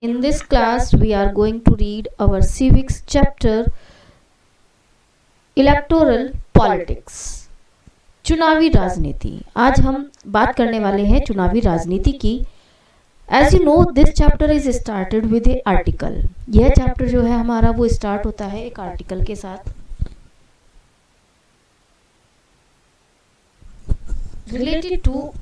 In this class, we are going to read our civics chapter electoral politics, चुनावी राजनीति। आज हम बात करने वाले हैं चुनावी राजनीति की। As you know this chapter is started with a article. यह चैप्टर जो है हमारा वो स्टार्ट होता है एक आर्टिकल के साथ। Related to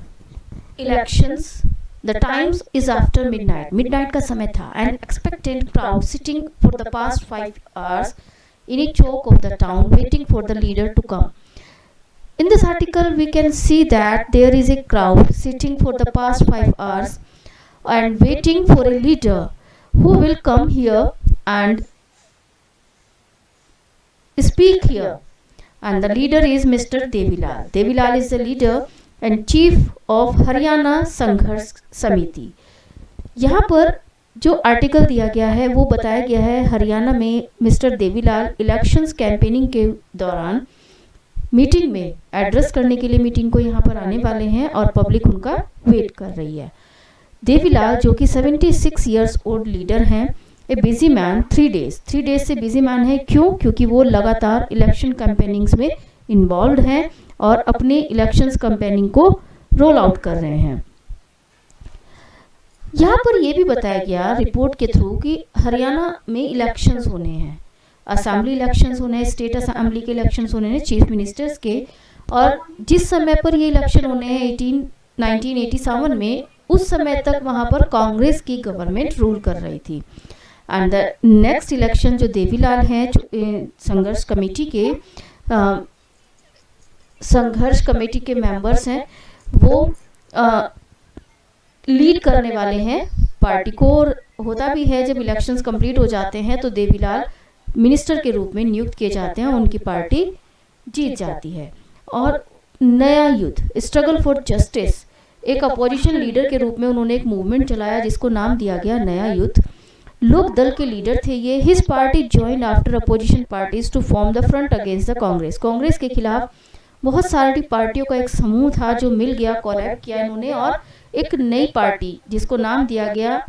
elections, the times is after midnight. Midnight का समय था। And expected crowd sitting for the past 5 hours in a choke of the town waiting for the leader to come. In this article we can see that there is a crowd sitting for the past 5 hours and waiting for a leader who will come here and speak here, and the leader is Mr. Devilal. Devilal is the leader and chief of Haryana Sangharsh Samiti. यहाँ पर जो article दिया गया है वो बताया गया है हरियाणा में मिस्टर देवीलाल इलेक्शंस कैंपेनिंग के दौरान मीटिंग में एड्रेस करने के लिए मीटिंग को यहाँ पर आने वाले हैं और पब्लिक उनका वेट कर रही है। देवीलाल जो कि 76 years old लीडर हैं, ए बिजी मैन, 3 days से बिजी मैन है। क्यों? क्योंकि वो लगातार इलेक्शन कैंपेनिंग्स में इन्वॉल्व हैं और अपने इलेक्शंस कैंपेनिंग को रोल आउट कर रहे हैं। यहाँ पर यह भी बताया गया रिपोर्ट के थ्रू कि हरियाणा में इलेक्शंस होने हैं, असेंबली इलेक्शंस होने हैं, स्टेट असेंबली के इलेक्शंस होने हैं, चीफ मिनिस्टर्स के। और जिस समय पर ये इलेक्शन होने हैं 1987 में, उस समय तक वहाँ पर कांग्रेस की गवर्नमेंट रूल कर रही थी। एंड द नेक्स्ट इलेक्शन जो देवीलाल हैं संघर्ष कमेटी के मेंबर्स हैं, वो लीड करने वाले हैं पार्टी को। और होता भी है जब इलेक्शंस कंप्लीट हो जाते हैं तो देवीलाल मिनिस्टर के रूप में नियुक्त किए जाते हैं, उनकी पार्टी जीत जाती है। और नया युद्ध, स्ट्रगल फॉर जस्टिस, एक अपोजिशन लीडर के रूप में उन्होंने एक मूवमेंट चलाया जिसको नाम दिया गया नया युद्ध। लोक दल के लीडर थे ये। His party join after opposition parties to form the front against the Congress. Congress के खिलाफ बहुत सारी पार्टियों का एक समूह था जो मिल गया, कोलैब किया इन्होंने और एक नई पार्टी जिसको नाम दिया गया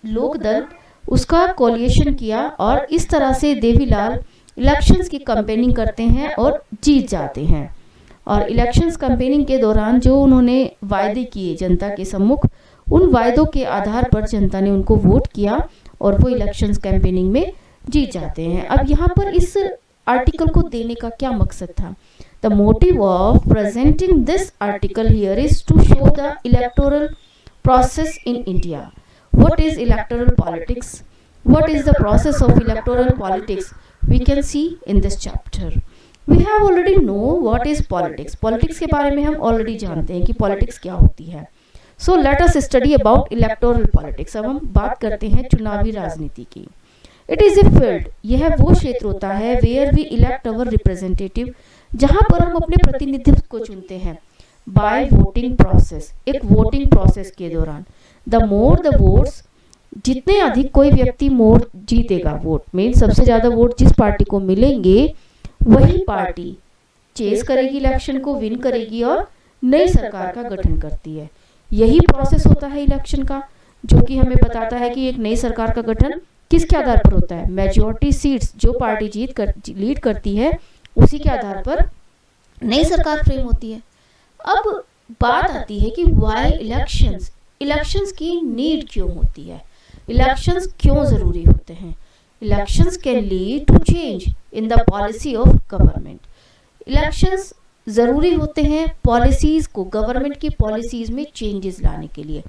लोक दल, उसका कोलिएशन किया। और इस तरह से देवीलाल इलेक्शंस की कैंपेनिंग करते हैं और जीत जाते हैं। और इलेक्शंस कैंपेनिंग के दौरान जो उन्होंने वायदे किए जनता के सम्मुख, उन वायदों के आधार पर जनता ने उनको वोट किया और वो इलेक्शंस कैंपेनिंग में जीत जाते हैं। अब यहाँ पर इस आर्टिकल को देने का क्या मकसद था? The motive of presenting this article here is to show the electoral process in India. What is electoral politics? What is the process of electoral politics? We can see in this chapter. We have already know what is politics. Politics के बारे में हम already जानते हैं कि politics क्या होती है। So let us study about electoral politics. अब हम बात करते हैं चुनावी राजनीति की। It is a field. यह वो क्षेत्र होता है where we elect our representative, जहां पर हम अपने प्रतिनिधित्व को चुनते हैं बाय वोटिंग प्रोसेस, एक वोटिंग प्रोसेस के दौरान। द मोर द वोट्स, जितने अधिक कोई व्यक्ति मोर जीतेगा, वोट में सबसे ज्यादा वोट जिस पार्टी को मिलेंगे वही पार्टी चेस करेगी, इलेक्शन को विन करेगी और नई सरकार का गठन करती है। यही प्रोसेस होता है इलेक्शन का, जो कि हमें बताता है कि एक नई सरकार का गठन किसके आधार पर होता है। मेजॉरिटी सीट्स जो पार्टी लीड करती है उसी के आधार पर नई सरकार फ्रेम होती है। अब बात आती है कि व्हाई इलेक्शंस की नीड क्यों होती है, इलेक्शंस क्यों जरूरी होते हैं। Elections can lead to change in the policy of government. Elections जरूरी होते हैं पॉलिसीज को, गवर्नमेंट की पॉलिसीज में चेंजेस लाने के लिए।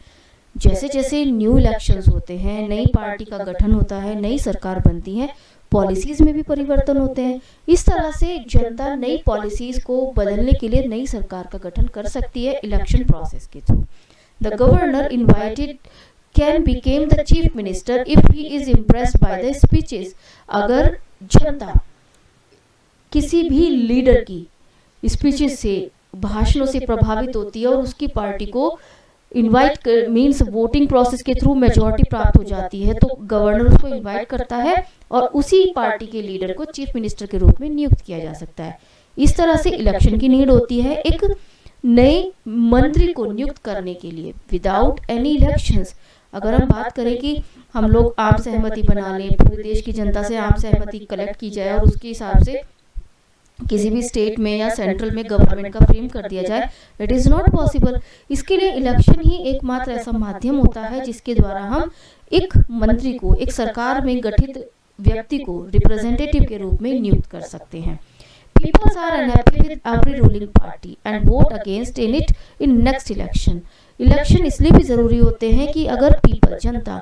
जैसे जैसे न्यू इलेक्शंस होते हैं, नई पार्टी का गठन होता है, नई सरकार बनती है, पॉलिसीज में भी परिवर्तन होते हैं। इस तरह से जनता नई पॉलिसीज को बदलने के लिए नई सरकार का गठन कर सकती है इलेक्शन प्रोसेस के through. The governor invited can became the chief minister if he is impressed by the speeches. अगर जनता किसी भी लीडर की स्पीचेस से, भाषणों से प्रभावित होती है और उसकी पार्टी को इनवाइट मीन्स वोटिंग प्रोसेस के थ्रू मेजॉरिटी प्राप्त हो जाती है, तो गवर्नर उसको इनवाइट करता है और उसी पार्टी के लीडर को चीफ मिनिस्टर के रूप में नियुक्त किया जा सकता है। इस तरह से इलेक्शन की नीड होती है एक नए मंत्री को नियुक्त करने के लिए। विदाउट एनी इलेक्शंस अगर हम बात करें कि हम लोग आम सहमति बना लें, पूरे देश की जनता से आम सहमति कलेक्ट की जाए और उसके हिसाब से किसी भी स्टेट में या सेंट्रल में गवर्नमेंट का फ्रेम कर दिया जाए, इट इज़ नॉट पॉसिबल। इसके लिए इलेक्शन ही एकमात्र ऐसा माध्यम होता है जिसके द्वारा हम एक मंत्री को, एक सरकार में गठित व्यक्ति को रिप्रेजेंटेटिव के रूप में नियुक्त कर सकते हैं। Peoples are unhappy with every ruling party and vote against in it in next election. Election इसलिए भी ज़रूरी होते हैं कि अगर पीपल, जनता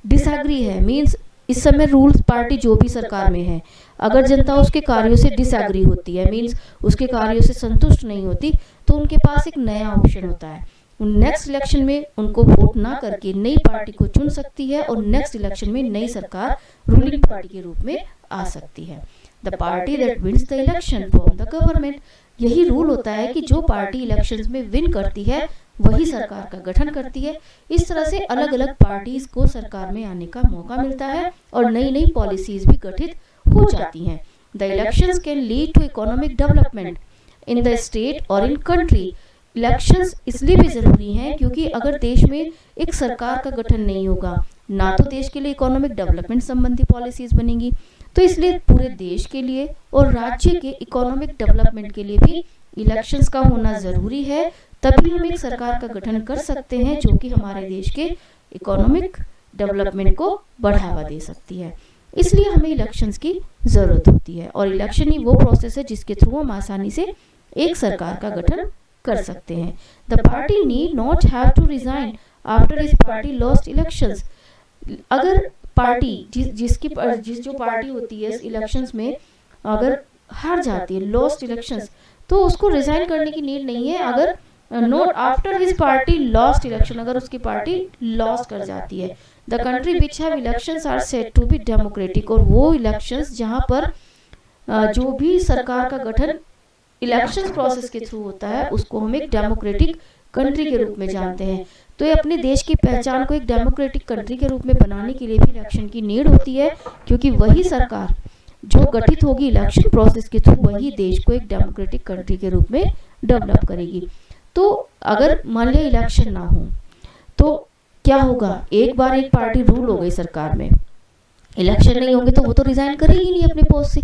डिसएग्री है, मीन्स इस समय रूल्स पार्टी जो भी सरकार में है, अगर जनता उसके कार्यों से डिसएग्री होती है, मीन्स उसके कार्यों से संतुष्ट नहीं होती, तो उनके पास एक नया ऑप्शन होता है। नेक्स्ट इलेक्शन में उनको वोट ना करके नई पार्टी को चुन सकती है और नेक्स्ट इलेक्शन में नई सरकार रूलिंग पार्टी के रूप में आ सकती है। The party that wins the election form the government. यही रूल होता है कि जो पार्टी इलेक्शंस में विन करती है वही सरकार का गठन करती है। इस तरह से अलग अलग पार्टीज को सरकार में आने का मौका मिलता है और नई नई पॉलिसीज भी गठित हो जाती हैं। The elections can lead to economic development in the state और इन कंट्री। इलेक्शंस इसलिए भी ज़रूरी हैं क्योंकि अगर देश में एक सरकार का गठन नहीं होगा, ना तो देश के लिए इकोनॉमिक डेवलपमेंट संबंधी पॉलिसीज बनेंगी, तो इसलिए पूरे देश के लिए और राज्य के इकोनॉमिक डेवलपमेंट के लिए भी इलेक्शंस का होना ज़रूरी है। तभी हम एक सरकार का गठन कर सकते हैं जो कि हमारे देश के इकोनॉमिक डेवलपमेंट को बढ़ावा दे सकती है। इसलिए हमें इलेक्शंस की ज़रूरत होती है और इलेक्शन ही वो प्रोसेस है जिसके थ्रू हम आसानी से एक सरकार का गठन कर सकते हैं। The party need not have to resign after his party lost elections. अगर पार्टी जिस जो पार्टी होती है इलेक्शंस में अगर हार जाती है, लॉस्ट इलेक्शंस, तो उसको रिजाइन करने की नीड नहीं है। अगर not after his party lost election, अगर उसकी पार्टी लॉस्ट कर जाती है। The country which have elections are said to be democratic. और वो इलेक्शंस जहाँ पर जो भी सरकार का गठन इलेक्शंस प्रोसेस के थ्रू होता है उसको हम एक डेमोक्रेटिक कंट्री के रूप में जानते हैं। तो ये अपने देश की पहचान को एक डेमोक्रेटिक कंट्री के रूप में बनाने के लिए भी इलेक्शन की नीड होती है, क्योंकि वही सरकार जो गठित होगी इलेक्शन प्रोसेस के थ्रू वही देश को एक डेमोक्रेटिक कंट्री के रूप में डेवलप करेगी। तो अगर मान लिया इलेक्शन ना हो तो क्या होगा, एक बार एक पार्टी रूल हो गई सरकार में, इलेक्शन नहीं होंगे तो वो तो रिजाइन करेगी नहीं अपने पोस्ट से,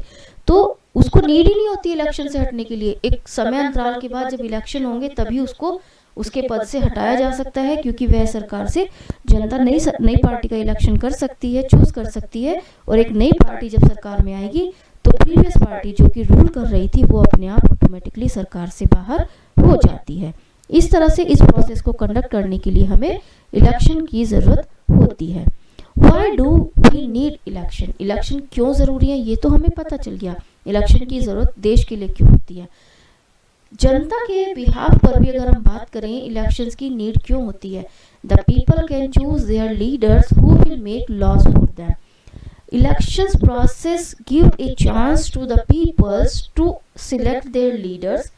तो उसको नीड ही नहीं होती इलेक्शन से हटने के लिए। एक समय अंतराल के बाद जब इलेक्शन होंगे तभी उसको उसके पद से हटाया जा सकता है, क्योंकि वह सरकार से जनता नई पार्टी का इलेक्शन कर सकती है, चूज कर सकती है, और एक नई पार्टी जब सरकार में आएगी तो प्रीवियस पार्टी जो कि रूल कर रही थी वो अपने आप ऑटोमेटिकली सरकार से बाहर हो जाती है। इस तरह से इस प्रोसेस को कंडक्ट करने के लिए हमें इलेक्शन की ज़रूरत होती है। Why do we need election? Election क्यों ज़रूरी है ये तो हमें पता चल गया। इलेक्शन की ज़रूरत देश के लिए क्यों होती है, जनता के बिहाफ पर भी अगर हम बात करें इलेक्शंस की नीड क्यों होती है। The people can choose their leaders who will make laws for them. Elections process give a chance to the peoples to select their leaders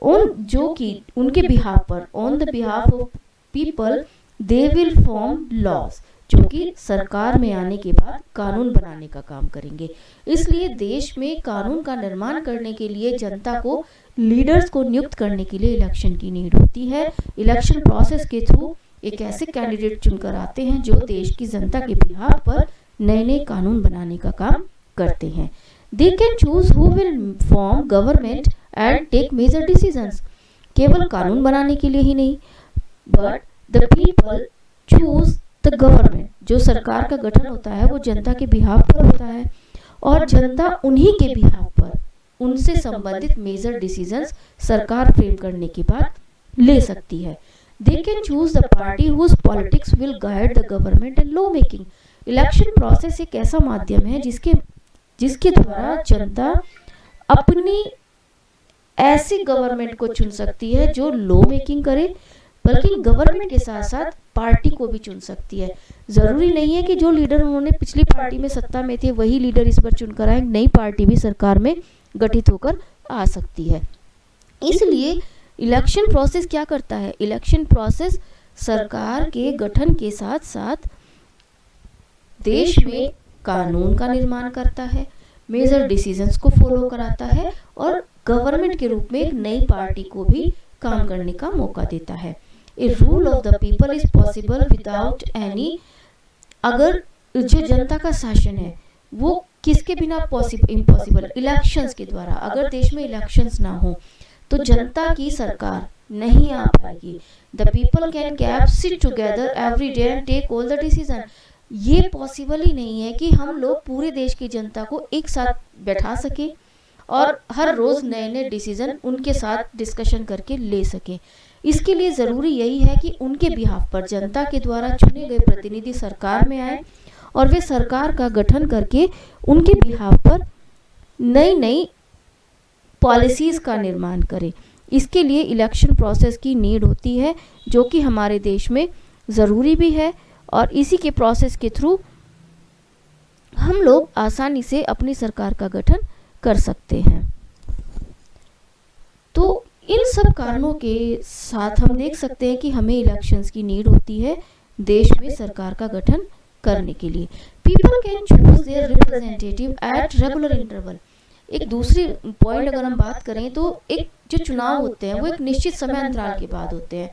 on, जो कि उनके बिहाफ पर, on the behalf of people they will form laws, जो कि सरकार में आने के बाद कानून बनाने का काम करेंगे। इसलिए देश में कानून का निर्माण करने के लिए जनता को लीडर्स को नियुक्त करने के लिए इलेक्शन की नीड होती है। इलेक्शन प्रोसेस के थ्रू एक ऐसे कैंडिडेट चुनकर आते हैं जो देश की जनता के बिहाफ पर नए नए कानून बनाने का काम करते हैं। They can choose who will form government and take major decisions. केवल कानून बनाने के लिए ही नहीं, but the people choose the government. जो सरकार का गठन होता है वो जनता के बिहाफ पर होता है और जनता उन्हीं के बिहाफ पर उनसे संबंधित मेजर डिसीजंस सरकार फ्रेम करने के बाद ले सकती है। They can choose the party whose politics will guide the government and law making. Election process एक ऐसा माध्यम है जिसके द्वारा जनता अपनी ऐसी गवर्नमेंट को चुन सकती है जो लॉ मेकिंग करे, बल्कि गवर्नमेंट के साथ साथ पार्टी को भी चुन सकती है। जरूरी नहीं है कि जो लीडर उन्होंने पिछली पार्टी में सत्ता में थे वही लीडर इस बार चुनकर आए, नई पार्टी भी सरकार में गठित होकर आ सकती है। इसलिए इलेक्शन प्रोसेस क्या करता है, इलेक्शन प्रोसेस सरकार के गठन के साथ साथ देश में कानून का निर्माण करता है, मेजर डिसीजंस को फॉलो कराता है और गवर्नमेंट के रूप में एक नई पार्टी को भी काम करने का मौका देता है। A rule of the people is possible without any, अगर जो जनता का शासन है वो किसके बिना इम्पॉसिबल, इलेक्शंस के द्वारा। अगर देश में इलेक्शंस ना हो तो जनता की सरकार नहीं आ पाएगी। The people can gap sit together every day and take all the decision. ये पॉसिबल ही नहीं है कि हम लोग पूरे देश की जनता को एक साथ बैठा सके और हर रोज नए नए डिसीजन उनके साथ डिस्कशन करके ले सके। इसके लिए ज़रूरी यही है कि उनके बिहाफ पर जनता के द्वारा चुने गए प्रतिनिधि सरकार में आए और वे सरकार का गठन करके उनके बिहाफ पर नई नई पॉलिसीज़ का निर्माण करें। इसके लिए इलेक्शन प्रोसेस की नीड होती है, जो कि हमारे देश में ज़रूरी भी है, और इसी के प्रोसेस के थ्रू हम लोग आसानी से अपनी सरकार का गठन कर सकते हैं। तो इन सब कारणों के साथ हम देख सकते हैं कि हमें इलेक्शंस की नीड होती है देश में सरकार का गठन करने के लिए। People can choose their representative at regular interval. एक दूसरी पॉइंट अगर हम बात करें तो एक जो चुनाव होते हैं वो एक निश्चित समय अंतराल के बाद होते हैं।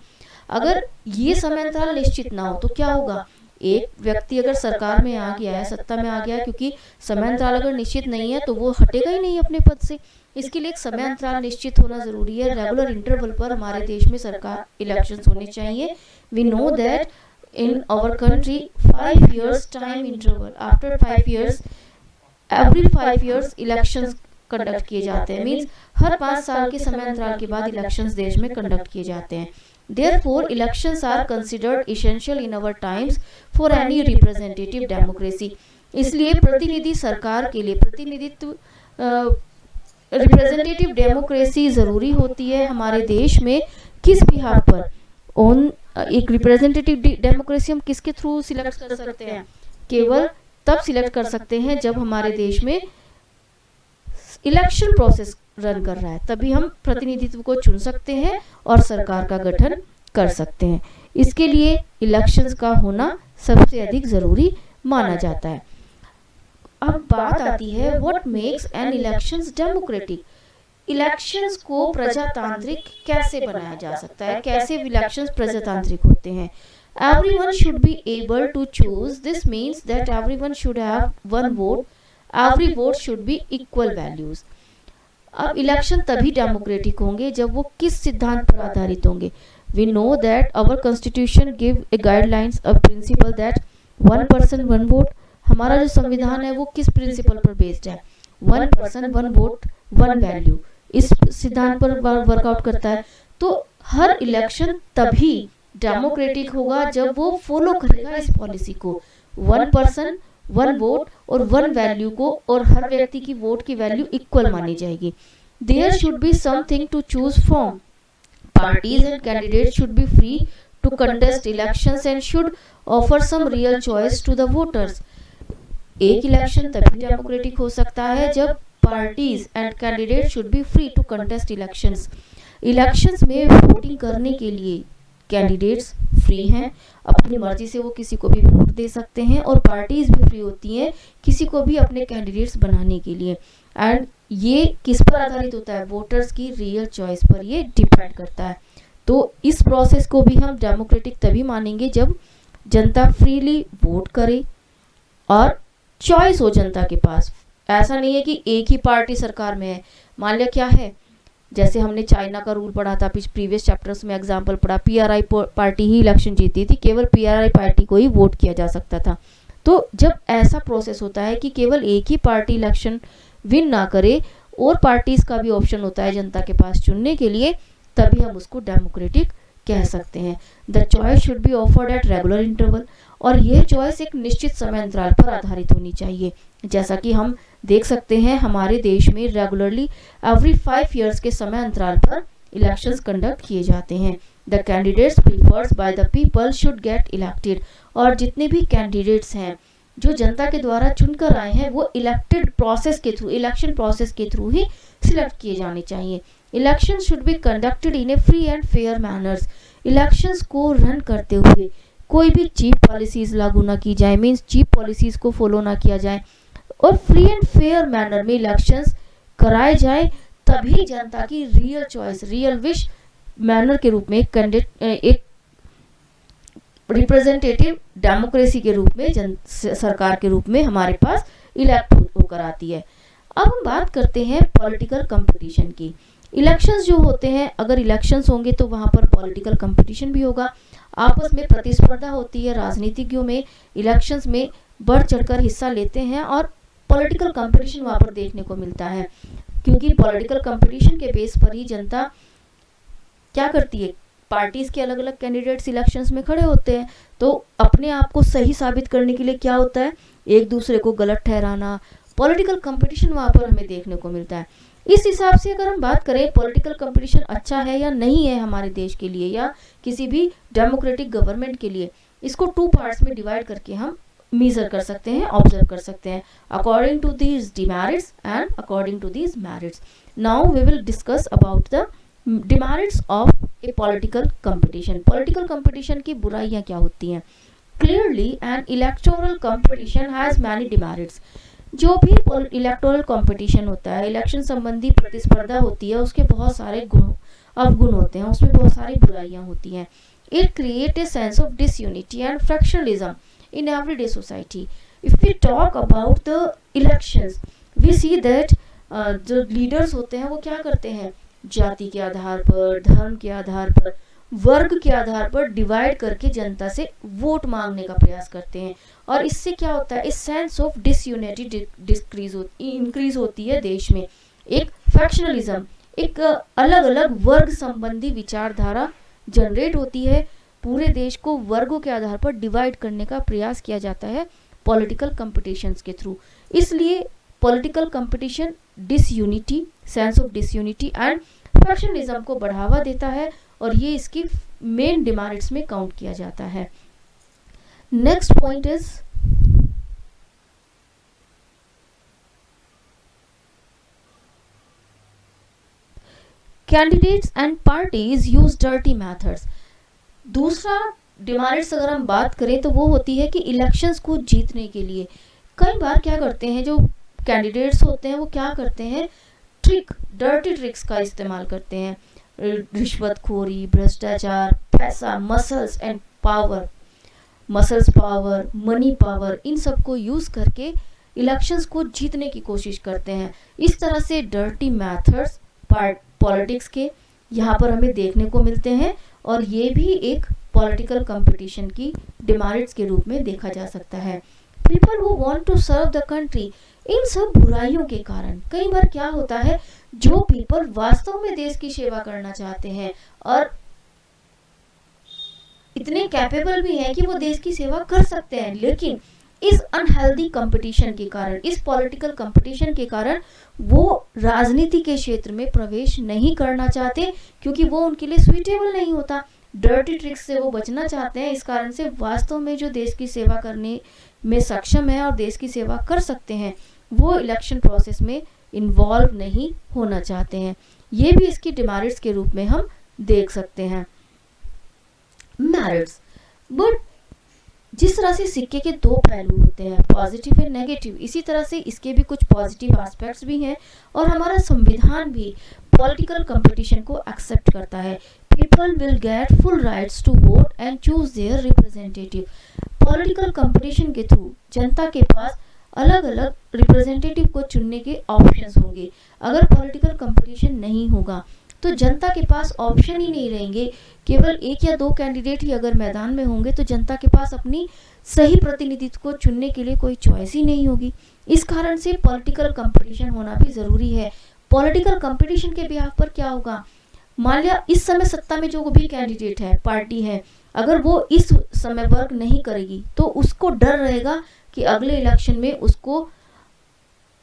अगर ये समय अंतराल निश्चित ना हो तो क्या होगा, एक व्यक्ति अगर सरकार में आ गया है, सत्ता में आ गया है, क्योंकि समय अंतराल अगर निश्चित नहीं है तो वो हटेगा ही नहीं अपने पद से। इसके लिए एक समय अंतराल निश्चित होना जरूरी है। रेगुलर इंटरवल पर हमारे देश में सरकार इलेक्शंस होने चाहिए। We know that in our country 5 years time interval, after 5 years every 5 years elections conduct किए जाते हैं। मीन्स हर 5 साल के समय अंतराल के बाद इलेक्शंस देश में कंडक्ट किए जाते हैं। Therefore elections are considered essential in our times for any representative democracy। इसलिए प्रतिनिधि सरकार के लिए प्रतिनिधित्व रिप्रेजेंटेटिव डेमोक्रेसी ज़रूरी होती है हमारे देश में। किस बिहाफ पर? ऑन एक रिप्रेजेंटेटिव डेमोक्रेसी हम किसके थ्रू सिलेक्ट कर सकते हैं? केवल तब सिलेक्ट कर सकते हैं जब हमारे देश में इलेक्शन प्रोसेस रन कर रहा है, तभी हम प्रतिनिधित्व को चुन सकते हैं और सरकार का गठन कर सकते हैं। इसके लिए इलेक्शंस का होना सबसे अधिक ज़रूरी माना जाता है। अब बात आती है what makes an elections democratic. Elections को प्रजातांत्रिक कैसे बनाया जा सकता है, कैसे इलेक्शंस प्रजातांत्रिक होते हैं? Everyone should be able to choose, this means that everyone should have one vote, every vote should be equal values. अब इलेक्शन तभी डेमोक्रेटिक होंगे जब वो किस सिद्धांत पर आधारित होंगे? We know that our constitution give a guidelines a principle that 1 person 1 vote. हमारा जो संविधान है वो किस प्रिंसिपल पर बेस्ड है? 1 पर्सन 1 वोट 1 वैल्यू, इस सिद्धांत पर वर्कआउट करता है। तो हर इलेक्शन तभी डेमोक्रेटिक होगा जब वो फॉलो करेगा इस पॉलिसी को, 1 पर्सन 1 वोट और 1 वैल्यू को, और हर व्यक्ति की वोट की वैल्यू इक्वल मानी जाएगी। There should be something to choose from, parties and candidate should be free to contest elections and should offer some real choice to the voters. एक election तभी डेमोक्रेटिक हो सकता है जब parties and candidate should be free to contest elections. Elections में voting करने के लिए कैंडिडेट्स फ्री हैं, अपनी मर्जी से वो किसी को भी वोट दे सकते हैं, और पार्टीज भी फ्री होती हैं किसी को भी अपने कैंडिडेट्स बनाने के लिए। एंड ये किस पर आधारित होता है? वोटर्स की रियल चॉइस पर ये डिपेंड करता है। तो इस प्रोसेस को भी हम डेमोक्रेटिक तभी मानेंगे जब जनता फ्रीली वोट करे और चॉइस हो जनता के पास। ऐसा नहीं है कि एक ही पार्टी सरकार में है। मान लिया क्या है, जैसे हमने चाइना का रूल पढ़ा था प्रीवियस चैप्टर्स में, एग्जांपल पढ़ा, पीआरआई पार्टी ही इलेक्शन जीती थी, केवल पीआरआई पार्टी को ही वोट किया जा सकता था। तो जब ऐसा प्रोसेस होता है कि केवल एक ही पार्टी इलेक्शन विन ना करे और पार्टीज का भी ऑप्शन होता है जनता के पास चुनने के लिए, तभी हम उसको डेमोक्रेटिक कह सकते हैं। The choice should be offered at regular interval, और यह चॉइस एक निश्चित समय अंतराल पर आधारित होनी चाहिए। जैसा कि हम देख सकते हैं हमारे देश में रेगुलरली एवरी 5 इयर्स के समय अंतराल पर इलेक्शंस कंडक्ट किए जाते हैं। The candidates preferred by the people should get elected, और जितने भी कैंडिडेट्स हैं जो जनता के द्वारा चुनकर आए हैं वो इलेक्टेड प्रोसेस के थ्रू, इलेक्शन प्रोसेस के थ्रू ही सिलेक्ट किए जाने चाहिए। Election should be conducted in A free and fair manners. Elections को रन करते हुए कोई भी चीप पॉलिसीज लागू ना की जाए, मीन्स चीप पॉलिसीज को फॉलो ना किया जाए, और फ्री एंड फेयर मैनर में इलेक्शंस कराए जाए, तभी जनता की real choice, real wish manner के रूप में एक रिप्रेजेंटेटिव डेमोक्रेसी के रूप में, सरकार के रूप में हमारे पास इलेक्ट होकर आती है। अब हम बात करते हैं पॉलिटिकल कंपटीशन की। इलेक्शंस जो होते हैं, अगर इलेक्शंस होंगे तो वहाँ पर पॉलिटिकल कंपटीशन भी होगा, आपस में प्रतिस्पर्धा होती है। राजनीतिज्ञों में इलेक्शंस में बढ़ चढ़कर हिस्सा लेते हैं और पॉलिटिकल कंपटीशन वहाँ पर देखने को मिलता है, क्योंकि पॉलिटिकल कंपटीशन के बेस पर ही जनता क्या करती है, पार्टीज के अलग अलग कैंडिडेट्स इलेक्शंस में खड़े होते हैं, तो अपने आप को सही साबित करने के लिए क्या होता है, एक दूसरे को गलत ठहराना, पॉलिटिकल कंपटीशन वहाँ पर हमें देखने को मिलता है। इस हिसाब से अगर हम बात करें पॉलिटिकल कंपटीशन अच्छा है या नहीं है हमारे देश के लिए या किसी भी डेमोक्रेटिक गवर्नमेंट के लिए, इसको 2 पार्ट्स में डिवाइड करके हम मेजर कर सकते हैं, ऑब्जर्व कर सकते हैं, according to these demerits and according to these merits. Now we will discuss about the demerits of a political competition. Political competition की बुराइयां क्या होती हैं? Clearly an electoral competition has many demerits. जो भी इलेक्टोरल कंपटीशन होता है, election संबंधी प्रतिस्पर्धा होती है, उसके बहुत सारे अवगुण होते हैं, उसमें बहुत सारी बुराइयां होती हैं। It create a sense of disunity and fractionalism in everyday society. If we talk about the elections, we see that जो लीडर्स होते हैं वो क्या करते हैं, जाति के आधार पर, धर्म के आधार पर, वर्ग के आधार पर डिवाइड करके जनता से वोट मांगने का प्रयास करते हैं, और इससे क्या होता है, इस सेंस ऑफ डिसयूनिटी इंक्रीज होती है देश में। एक फैक्शनलिज्म, एक अलग अलग वर्ग संबंधी विचारधारा जनरेट होती है, पूरे देश को वर्गों के आधार पर डिवाइड करने का प्रयास किया जाता है पॉलिटिकल कंपटीशंस के थ्रू। इसलिए political competition disunity, sense of disunity and factionalism को बढ़ावा देता है, और ये इसकी मेन डिमेरिट्स में काउंट किया जाता है। Next point is candidates and parties use dirty methods. दूसरा डिमेरिट्स अगर हम बात करें तो वो होती है कि इलेक्शंस को जीतने के लिए कई बार क्या करते हैं जो कैंडिडेट्स होते हैं, वो क्या करते हैं, डर्टी ट्रिक्स का इस्तेमाल करते हैं, रिश्वतखोरी, भ्रष्टाचार, पैसा, मसल्स पावर, मनी पावर, इन सब को यूज करके इलेक्शंस को जीतने की कोशिश करते हैं। इस तरह से डर्टी मेथड्स पॉलिटिक्स के यहाँ पर हमें देखने को मिलते हैं, और ये भी एक पॉलिटिकल कंपटीशन की डिमेरिट्स के रूप में देखा जा सकता है। People who want to serve the country, इन सब बुराइयों के कारण कई बार क्या होता है, जो पीपल वास्तव में देश की सेवा करना चाहते हैं और इतने कैपेबल भी हैं कि वो देश की सेवा कर सकते हैं, लेकिन इस अनहेल्दी कंपटीशन के कारण, इस पॉलिटिकल कंपटीशन के कारण वो राजनीति के क्षेत्र में प्रवेश नहीं करना चाहते, क्योंकि वो उनके लिए सुइटेबल नहीं होता। डर्टी ट्रिक्स से वो बचना चाहते हैं, इस कारण से वास्तव में जो देश की सेवा करने में सक्षम है और देश की सेवा कर सकते हैं, वो इलेक्शन प्रोसेस में इन्वॉल्व नहीं होना चाहते हैं। ये भी इसकी डिमेरिट्स के रूप में हम देख सकते हैं। मेरिट्स, बट जिस तरह से सिक्के के 2 पहलू होते हैं, पॉजिटिव एंड नेगेटिव, इसी तरह से इसके भी कुछ पॉजिटिव एस्पेक्ट्स भी हैं, और हमारा संविधान भी पॉलिटिकल कंपटीशन को एक्सेप्ट करता है। People will get full rights to vote and choose their representative. Political competition के थ्रू जनता के पास अलग अलग रिप्रेजेंटेटिव को चुनने के ऑप्शंस होंगे। अगर पॉलिटिकल कंपटीशन नहीं होगा तो जनता के पास ऑप्शन ही नहीं रहेंगे, केवल 1 या 2 कैंडिडेट ही अगर मैदान में होंगे तो जनता के पास अपनी सही प्रतिनिधित्व को चुनने के लिए कोई चॉइस ही नहीं होगी। इस कारण से पॉलिटिकल कंपटीशन होना भी जरूरी है। पॉलिटिकल कंपटीशन के बिहाफ पर क्या होगा, मान लिया इस समय सत्ता में जो भी कैंडिडेट है, पार्टी है, अगर वो इस समय वर्क नहीं करेगी तो उसको डर रहेगा कि अगले इलेक्शन में उसको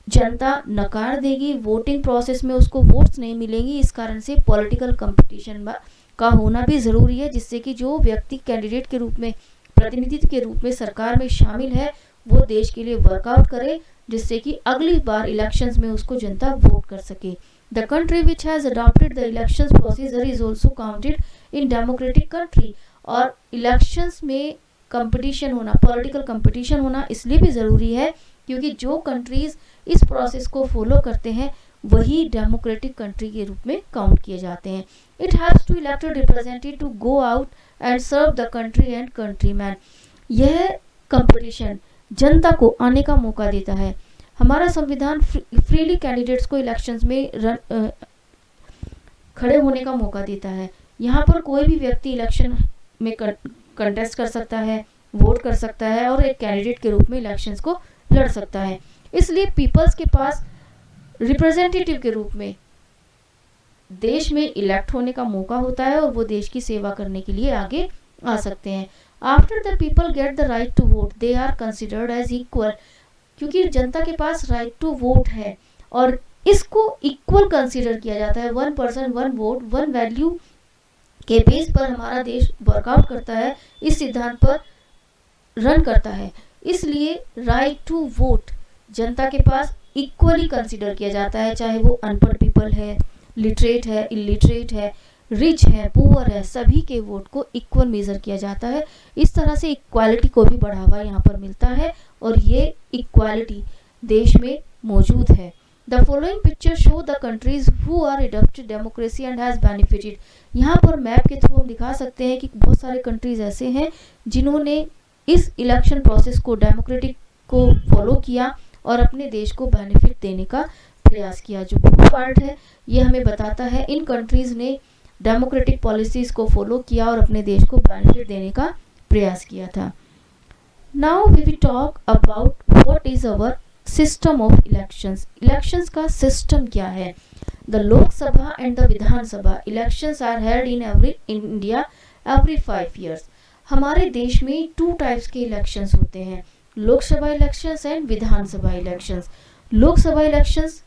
जनता नकार देगी, वोटिंग प्रोसेस में उसको वोट्स नहीं मिलेंगी। इस कारण से पॉलिटिकल कंपटीशन का होना भी ज़रूरी है, जिससे कि जो व्यक्ति कैंडिडेट के रूप में, प्रतिनिधित्व के रूप में सरकार में शामिल है, वो देश के लिए वर्कआउट करे, जिससे कि अगली बार इलेक्शंस में उसको जनता वोट कर सके। The country which has adopted the elections procedure is also counted in democratic country. और इलेक्शंस में कंपटीशन होना, पॉलिटिकल कंपटीशन होना इसलिए भी ज़रूरी है क्योंकि जो कंट्रीज़ इस प्रोसेस को फॉलो करते हैं वही डेमोक्रेटिक कंट्री के रूप में काउंट किए जाते हैं। It haves to elected representative to go out and serve the country and countryman. यह कंपटीशन जनता को आने का मौका देता है। हमारा संविधान फ्रीली कैंडिडेट्स को इलेक्शंस में खड़े होने का मौका देता है। यहाँ पर कोई भी व्यक्ति इलेक्शन में कंटेस्ट कर सकता है, वोट कर सकता है और एक कैंडिडेट के रूप में इलेक्शंस को लड़ सकता है। इसलिए पीपल्स के पास रिप्रेजेंटेटिव के रूप में देश में इलेक्ट होने का मौका होता है और वो देश की सेवा करने के लिए आगे आ सकते हैं। After the people get the right to vote they are considered as equal. क्योंकि जनता के पास राइट टू वोट है और इसको इक्वल कंसिडर किया जाता है। 1 पर्सन 1 वोट 1 वैल्यू के बेस पर हमारा देश वर्कआउट करता है, इस सिद्धांत पर रन करता है। इसलिए राइट टू वोट जनता के पास इक्वली कंसिडर किया जाता है, चाहे वो अनपढ़ पीपल है, लिटरेट है, इलिटरेट है, रिच है, पुअर है, सभी के वोट को इक्वल मेजर किया जाता है। इस तरह से इक्वालिटी को भी बढ़ावा यहाँ पर मिलता है और ये इक्वालिटी देश में मौजूद है। The following picture show the countries who are adopted democracy and has benefited। यहाँ पर मैप के थ्रू हम दिखा सकते हैं कि बहुत सारे कंट्रीज ऐसे हैं जिन्होंने इस इलेक्शन प्रोसेस को डेमोक्रेटिक को फॉलो किया और अपने देश को बेनिफिट देने का प्रयास किया। जो ब्लू पार्ट है ये हमें बताता है इन कंट्रीज ने डेमोक्रेटिक पॉलिसीज को फॉलो किया और अपने देश को बेनिफिट देने का प्रयास किया था। Now we will talk about what is our system of elections. Elections का सिस्टम क्या है? The Lok Sabha and the Vidhan Sabha elections are held in India every 5 years। हमारे देश में 2 टाइप्स के इलेक्शंस होते हैं, Lok Sabha elections and Vidhan Sabha elections. Lok Sabha elections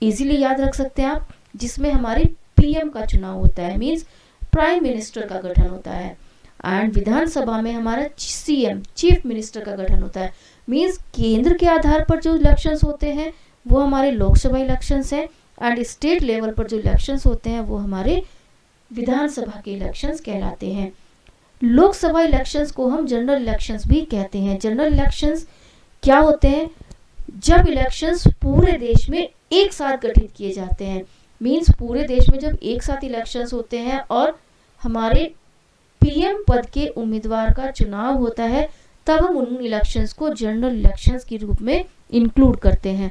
easily याद रख सकते हैं आप, जिसमें हमारे पीएम का चुनाव होता है, मींस प्राइम मिनिस्टर का गठन होता है। एंड विधानसभा में हमारा सीएम चीफ मिनिस्टर का गठन होता है, मींस केंद्र के आधार पर जो इलेक्शंस होते हैं वो हमारे लोकसभा इलेक्शंस हैं एंड स्टेट लेवल पर जो इलेक्शंस होते हैं वो हमारे विधानसभा के इलेक्शंस कहलाते हैं। लोकसभा इलेक्शंस को हम जनरल इलेक्शंस भी कहते हैं। जनरल इलेक्शंस क्या होते हैं? जब इलेक्शंस पूरे देश में एक साथ गठित किए जाते हैं, मींस पूरे देश में जब एक साथ इलेक्शंस होते हैं और हमारे पीएम पद के उम्मीदवार का चुनाव होता है, तब हम उन इलेक्शंस को जनरल इलेक्शंस के रूप में इंक्लूड करते हैं।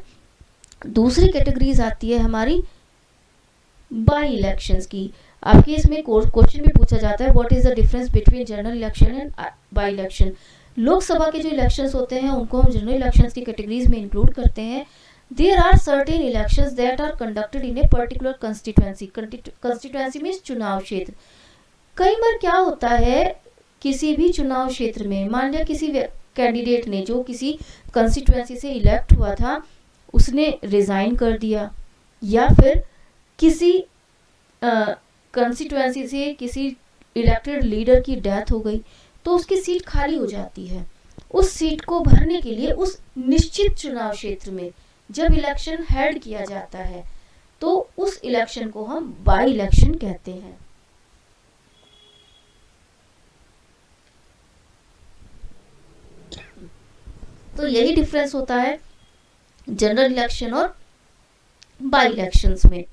दूसरी कैटेगरीज आती है हमारी बाई इलेक्शंस की। आपके इसमें क्वेश्चन भी पूछा जाता है what is the difference between general election and by election. Lok Sabha के जो इलेक्शंस होते हैं उनको हम जनरल इलेक्शंस की कैटेगरीज में इंक्लूड करते हैं। There are certain elections that are conducted in a particular constituency. Constituency means चुनाव क्षेत्र। कई बार क्या होता है किसी भी चुनाव क्षेत्र में, मान लिया किसी कैंडिडेट ने जो किसी कंस्टिट्यूएंसी से इलेक्ट हुआ था उसने रिजाइन कर दिया, या फिर किसी कंस्टिट्यूएंसी से किसी इलेक्टेड लीडर की डेथ हो गई तो उसकी सीट खाली हो जाती है। उस सीट को भरने के लिए उस निश्चित चुनाव क्षेत्र में जब इलेक्शन हेल्ड किया जाता है तो उस इलेक्शन को हम बाई इलेक्शन कहते हैं। तो यही डिफरेंस होता है जनरल इलेक्शन और बाई इलेक्शंस में।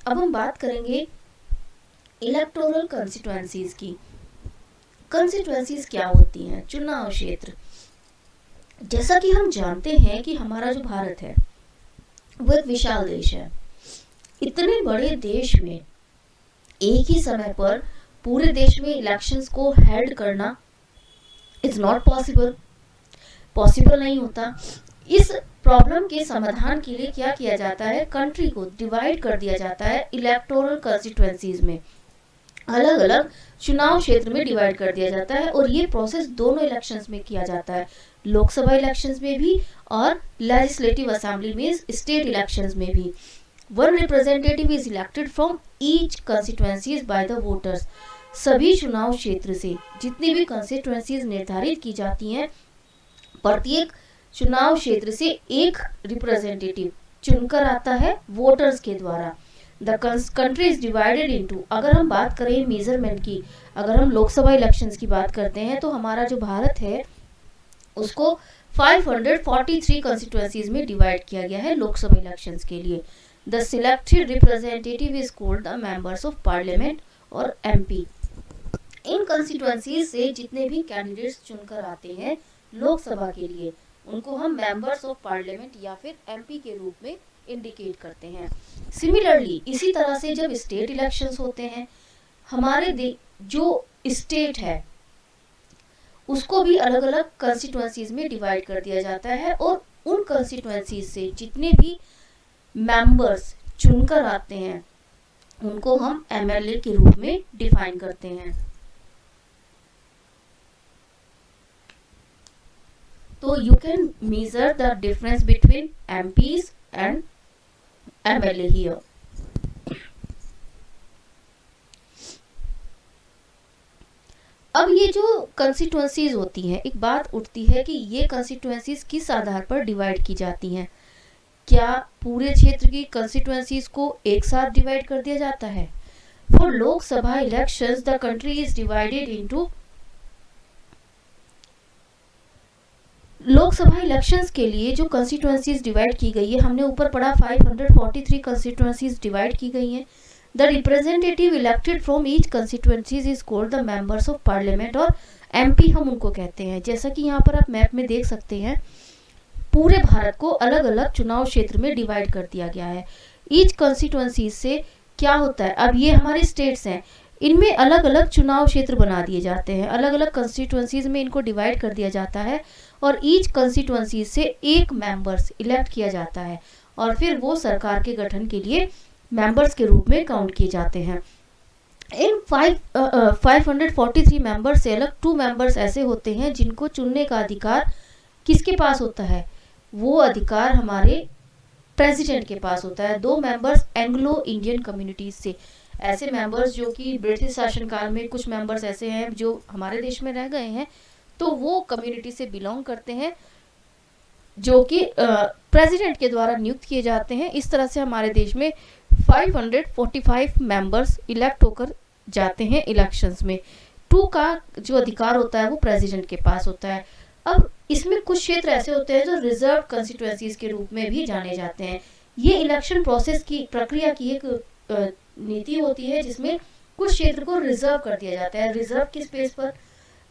अब हम बात करेंगे इलेक्टोरल कंस्टिट्यूएंसीज की। कंस्टिट्यूएंसीज क्या होती हैं? चुनाव क्षेत्र। जैसा कि हम जानते हैं कि हमारा जो भारत है वो एक विशाल देश है। इतने बड़े देश में एक ही समय पर पूरे देश में इलेक्शंस को हेल्ड करना इज नॉट पॉसिबल नहीं होता। इस प्रॉब्लम के समाधान के लिए क्या किया जाता है? कंट्री को डिवाइड कर दिया जाता है इलेक्टोरल कंस्टिट्यूएंसीज में, अलग अलग चुनाव क्षेत्र में डिवाइड कर दिया जाता है। और ये प्रोसेस दोनों इलेक्शंस में किया जाता है, लोकसभा इलेक्शंस में भी और लेजिस्लेटिव असेंबली में स्टेट इलेक्शंस में भी। One representative is elected from each constituencies by the voters. सभी चुनाव क्षेत्र से जितनी भी कंस्टिट्यूएंसीज निर्धारित की जाती हैं, प्रत्येक चुनाव क्षेत्र से एक रिप्रेजेंटेटिव चुनकर आता है वोटर्स के द्वारा। The country is divided into, अगर हम बात करें मेजरमेंट की, अगर हम लोकसभा इलेक्शंस की बात करते हैं तो हमारा जो भारत है उसको 543 कंस्टिट्यूएंसीज में डिवाइड किया गया है लोकसभा इलेक्शंस के लिए। The selected representative is called the members of parliament और एमपी। इन कंस्टिट्यूएंसीज से जितने भी कैंडिडेट्स चुनकर आते हैं लोकसभा के लिए उनको हम मेंबर्स ऑफ पार्लियामेंट या फिर एमपी के रूप में इंडिकेट करते हैं। सिमिलरली इसी तरह से जब स्टेट इलेक्शंस होते हैं हमारे जो स्टेट है उसको भी अलग अलग कंस्टिट्यूएंसीज में डिवाइड कर दिया जाता है और उन कंस्टिट्यूएंसीज से जितने भी मेंबर्स चुनकर आते हैं उनको हम एमएलए के रूप में डिफाइन करते हैं। तो you can measure the difference between MPs and MLA here. अब ये जो कंस्टिट्यूएंसीज होती हैं, एक बात उठती है कि ये कंस्टिट्यूएंसीज किस आधार पर डिवाइड की जाती हैं। क्या पूरे क्षेत्र की कंस्टिट्यूएंसीज को एक साथ डिवाइड कर दिया जाता है? For Lok Sabha elections the country is divided into, Lok Sabha elections के लिए जो कंस्टिट्यूएंसीज डिवाइड की गई है, हमने ऊपर पढ़ा 543 कंस्टिट्यूएंसीज डिवाइड की गई हैं। The representative elected from each constituencies is called the members of parliament और एमपी हम उनको कहते हैं। जैसा कि यहाँ पर आप मैप में देख सकते हैं पूरे भारत को अलग अलग चुनाव क्षेत्र में डिवाइड कर दिया गया है। ईच कंस्टिट्यूएंसी से क्या होता है, अब ये हमारे स्टेट्स हैं, इनमें अलग अलग चुनाव क्षेत्र बना दिए जाते हैं, अलग अलग कंस्टिट्यूएंसीज में इनको डिवाइड कर दिया जाता है और ईच कंस्टिट्यूएंसी से एक मेंबर्स इलेक्ट किया जाता है और फिर वो सरकार के गठन के लिए मेंबर्स के रूप में काउंट किए जाते हैं। इन 543 मेंबर्स से अलग 2 मेंबर्स ऐसे होते हैं जिनको चुनने का अधिकार किसके पास होता है, वो अधिकार हमारे प्रेसिडेंट के पास होता है। 2 मेंबर्स एंग्लो इंडियन कम्युनिटीज से, ऐसे मेंबर्स जो कि ब्रिटिश शासनकाल में कुछ मेंबर्स ऐसे हैं जो हमारे देश में रह गए हैं तो वो कम्युनिटी से बिलोंग करते हैं जो कि प्रेसिडेंट के द्वारा नियुक्त किए जाते हैं। इस तरह से हमारे देश में 545 मेंबर्स इलेक्ट होकर जाते हैं इलेक्शंस में। 2 का जो अधिकार होता है वो प्रेसिडेंट के पास होता है। अब इसमें कुछ क्षेत्र ऐसे होते हैं जो रिजर्व कंस्टिट्यूएंसीज के रूप में भी जाने जाते हैं। ये इलेक्शन प्रोसेस की प्रक्रिया की एक नीति होती है जिसमें कुछ क्षेत्र को रिजर्व कर दिया जाता है। रिजर्व किस बेस पर?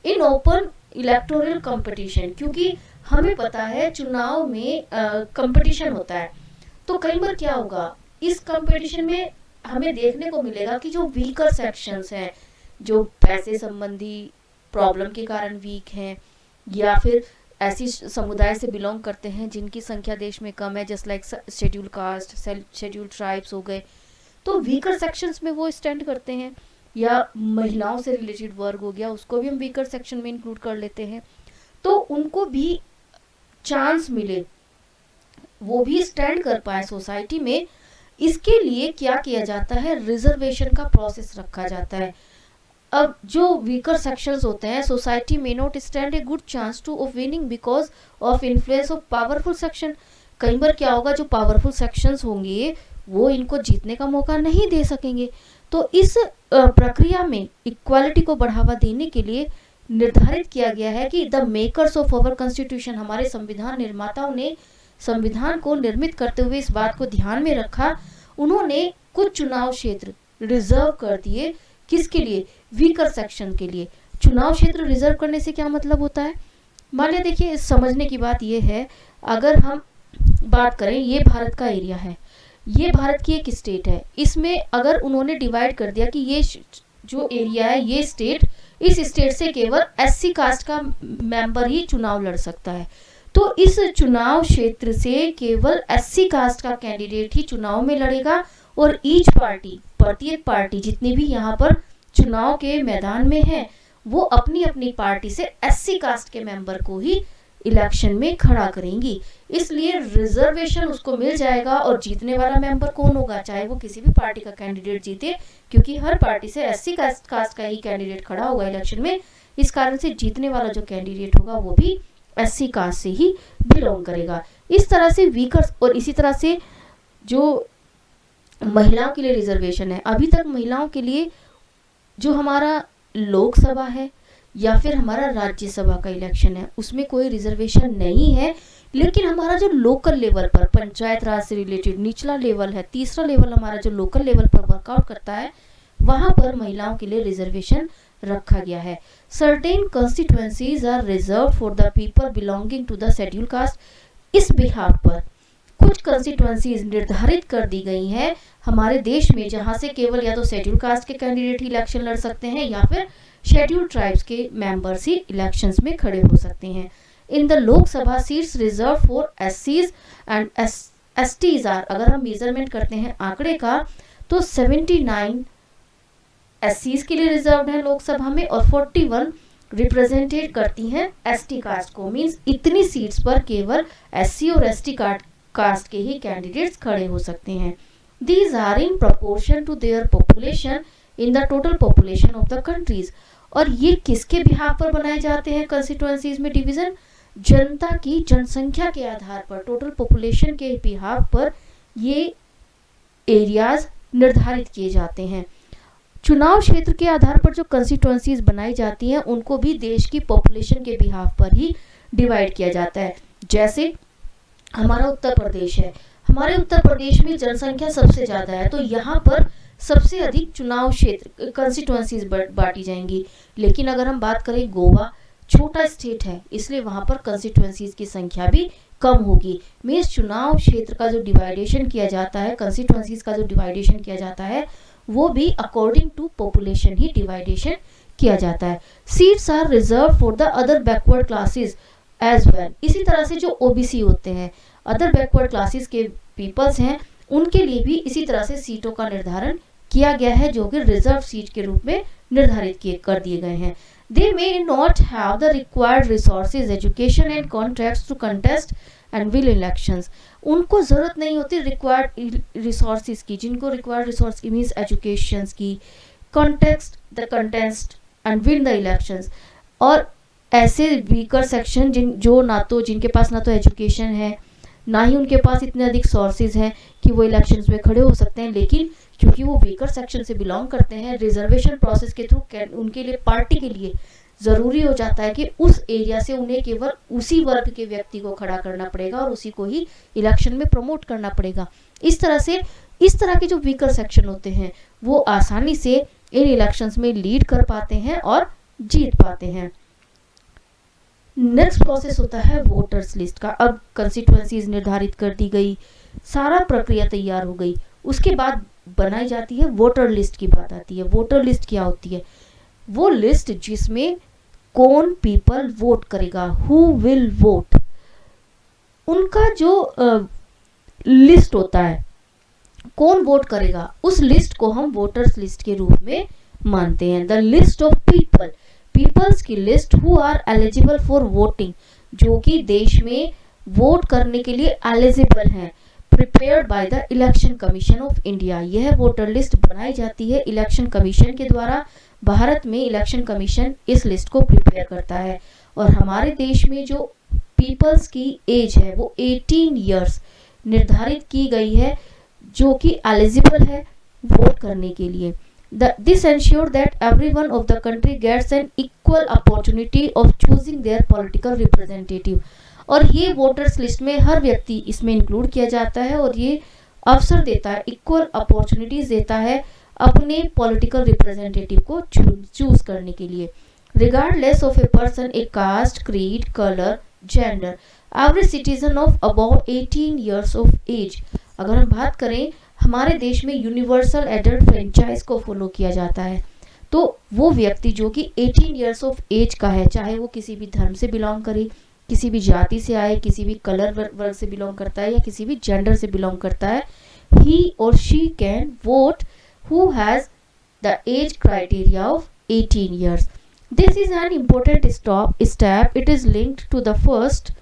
इन ओपन इलेक्टोरल कंपटीशन, क्योंकि हमें पता है चुनाव में कंपटीशन होता है तो कई बार क्या होगा इस कंपटीशन में हमें देखने को मिलेगा कि जो वीकर सेक्शंस हैं, जो पैसे संबंधी प्रॉब्लम के कारण वीक हैं या फिर ऐसी समुदाय से बिलोंग करते हैं जिनकी संख्या देश में कम है, just like schedule caste, schedule tribes हो गए, तो वीकर सेक्शंस में वो स्टैंड करते हैं। या महिलाओं से रिलेटेड वर्ग हो गया, उसको भी हम वीकर सेक्शन में इंक्लूड कर लेते हैं, तो उनको भी चांस मिले, वो भी स्टैंड कर पाए सोसाइटी में। इसके लिए क्या किया जाता है, रिजर्वेशन का प्रोसेस रखा जाता है। अब जो वीकर सेक्शंस होते हैं, society may not stand a good chance two of winning because of influence of powerful section. कई बार क्या होगा, जो पावरफुल सेक्शंस होंगे वो इनको जीतने का मौका नहीं दे सकेंगे। तो इस प्रक्रिया में इक्वालिटी को बढ़ावा देने के लिए निर्धारित किया गया है कि the makers of our constitution, हमारे संविधान निर्माताओं ने संविधान को निर्मित करते हुए इस बात को ध्यान में रखा, उन्होंने कुछ चुनाव क्षेत्र रिजर्व कर दिए। किसके लिए? वीकर सेक्शन के लिए। चुनाव क्षेत्र रिजर्व करने से क्या मतलब होता है, मान लिया, देखिए समझने की बात यह है, अगर हम बात करें ये भारत का एरिया है, ये भारत की एक स्टेट है, इसमें अगर उन्होंने डिवाइड कर दिया कि ये जो एरिया है, ये स्टेट, इस स्टेट से केवल एससी कास्ट का मेंबर ही चुनाव लड़ सकता है, तो इस चुनाव क्षेत्र से केवल एससी कास्ट का कैंडिडेट ही चुनाव में लड़ेगा और ईच पार्टी, प्रत्येक पार्टी जितनी भी यहाँ पर चुनाव के मैदान में है, वो अपनी अपनी पार्टी से एससी कास्ट के मेंबर को ही इलेक्शन में खड़ा करेंगी। इसलिए रिजर्वेशन उसको मिल जाएगा और जीतने वाला मेंबर कौन होगा, चाहे वो किसी भी पार्टी का कैंडिडेट जीते, क्योंकि हर पार्टी से एससी कास्ट का ही कैंडिडेट खड़ा होगा इलेक्शन में। इस कारण से जीतने वाला जो कैंडिडेट होगा वो भी एससी कास्ट से ही बिलोंग करेगा। इस तरह से वीकर, और इसी तरह से जो महिलाओं के लिए रिजर्वेशन है। अभी तक महिलाओं के लिए जो हमारा लोकसभा है या फिर हमारा राज्यसभा का इलेक्शन है उसमें कोई रिजर्वेशन नहीं है, लेकिन हमारा जो लोकल लेवल पर पंचायत राज से रिलेटेड निचला लेवल है, तीसरा लेवल हमारा जो लोकल लेवल पर वर्कआउट करता है, वहां पर महिलाओं के लिए रिजर्वेशन रखा गया है। Certain constituencies are reserve for the people belonging to the schedule caste. इस बिहाफ पर कुछ कॉन्स्टिट्यूएंसीज निर्धारित कर दी गई हैं हमारे देश में, जहां से केवल या तो शेड्यूल कास्ट के कैंडिडेट ही इलेक्शन लड़ सकते हैं या फिर शेड्यूल ट्राइब्स के मेंबर्स ही इलेक्शंस में खड़े हो सकते हैं। In the Lok Sabha seats reserved for एससीज एंड एसटीज आर, अगर हम मेजरमेंट करते हैं आंकड़े का तो 79 एससीज के लिए रिजर्व्ड है लोकसभा में और 41 रिप्रेजेंटेट करती हैं एसटी कास्ट को। मींस इतनी सीट्स पर केवल एससी और एसटी कास्ट के ही कैंडिडेट्स खड़े हो सकते हैं। These are in proportion to their population in the total population of the countries. और ये किसके बिहाफ पर बनाए जाते हैं कंस्टिट्यूएंसीज में डिवीजन? जनता की जनसंख्या के आधार पर, टोटल पॉपुलेशन के बिहाफ पर ये एरियाज निर्धारित किए जाते हैं। चुनाव क्षेत्र के आधार पर जो कंस्टिट्यूएंसीज बनाई जाती हैं उनको भी देश की पॉपुलेशन के बिहाफ पर ही डिवाइड किया जाता है। जैसे हमारा उत्तर प्रदेश है, हमारे उत्तर प्रदेश में जनसंख्या सबसे ज्यादा है तो यहाँ पर सबसे अधिक चुनाव क्षेत्र कंस्टिट्यूएंसीज बांटी जाएंगी। लेकिन अगर हम बात करें गोवा, छोटा स्टेट है इसलिए वहां पर कंस्टिट्यूएंसीज की संख्या भी कम होगी। मींस चुनाव क्षेत्र का जो डिवाइडेशन किया जाता है, कंस्टिट्यूएंसीज का जो डिवाइडेशन किया जाता है वो भी अकॉर्डिंग टू पॉपुलेशन ही डिवाइडेशन किया जाता है। Seats are reserve for the other backward classes as well. इसी तरह से जो ओबीसी होते हैं, अदर बैकवर्ड क्लासेस के पीपल्स हैं, उनके लिए भी इसी तरह से सीटों का निर्धारण किया गया है जो कि रिजर्व सीट के रूप में निर्धारित कर दिए गए हैं। They may not have the required resources, education and contacts to contest and win elections. उनको जरूरत नहीं होती रिक्वायर्ड रिसोर्सेज की, जिनको रिक्वायर्ड रिसोर्स की मीन्स एजुकेशन की, context the contest and win the elections. और ऐसे वीकर सेक्शन जिनके पास ना तो एजुकेशन है ना ही उनके पास इतने अधिक सोर्सेज हैं कि वो इलेक्शंस में खड़े हो सकते हैं, लेकिन क्योंकि वो वीकर सेक्शन से बिलोंग करते हैं, रिजर्वेशन प्रोसेस के थ्रू उनके लिए, पार्टी के लिए जरूरी हो जाता है कि उस एरिया से उन्हें केवल उसी वर्ग के व्यक्ति को खड़ा करना पड़ेगा और उसी को ही इलेक्शन में प्रमोट करना पड़ेगा। इस तरह के जो वीकर सेक्शन होते हैं वो आसानी से इन इलेक्शंस में लीड कर पाते हैं और जीत पाते हैं। नेक्स्ट प्रोसेस होता है वोटर्स लिस्ट का। अब कंस्टिट्यूएंसीज निर्धारित कर दी गई, सारा प्रक्रिया तैयार हो गई, उसके बाद बनाई जाती है वोटर लिस्ट की बात आती है। वोटर लिस्ट क्या होती है? वो लिस्ट जिसमें कौन पीपल वोट करेगा, हु विल वोट, उनका जो लिस्ट होता है, कौन वोट करेगा, उस लिस्ट को हम वोटर्स लिस्ट के रूप में मानते हैं। द लिस्ट ऑफ पीपल्स की list who are eligible for voting, जो कि देश में वोट करने के लिए एलिजिबल हैं, prepared by the election commission of India. यह वोटर लिस्ट बनाई जाती है इलेक्शन कमीशन के द्वारा। भारत में इलेक्शन कमीशन इस लिस्ट को प्रिपेयर करता है और हमारे देश में जो पीपल्स की एज है वो 18 इयर्स निर्धारित की गई है, जो कि एलिजिबल है वोट करने के लिए। This ensure that everyone of the country gets an equal opportunity of choosing their political representative। और ये वोटर्स लिस्ट में हर व्यक्ति इसमें इंक्लूड किया जाता है और ये अवसर देता है, इक्वल अपॉर्चुनिटीज देता है अपने पॉलिटिकल रिप्रेजेंटेटिव को चूज करने के लिए। Regardless of a person, a caste, creed, colour, gender, every citizen of above 18 years of age. अगर हम बात करें, हमारे देश में यूनिवर्सल एडल्ट फ्रेंचाइज को फॉलो किया जाता है, तो वो व्यक्ति जो कि 18 इयर्स ऑफ एज का है, चाहे वो किसी भी धर्म से बिलोंग करे, किसी भी जाति से आए, किसी भी कलर वर्ग से बिलोंग करता है या किसी भी जेंडर से बिलोंग करता है, ही और she can vote who has the age criteria of 18 years. This is an important step. It is linked to the first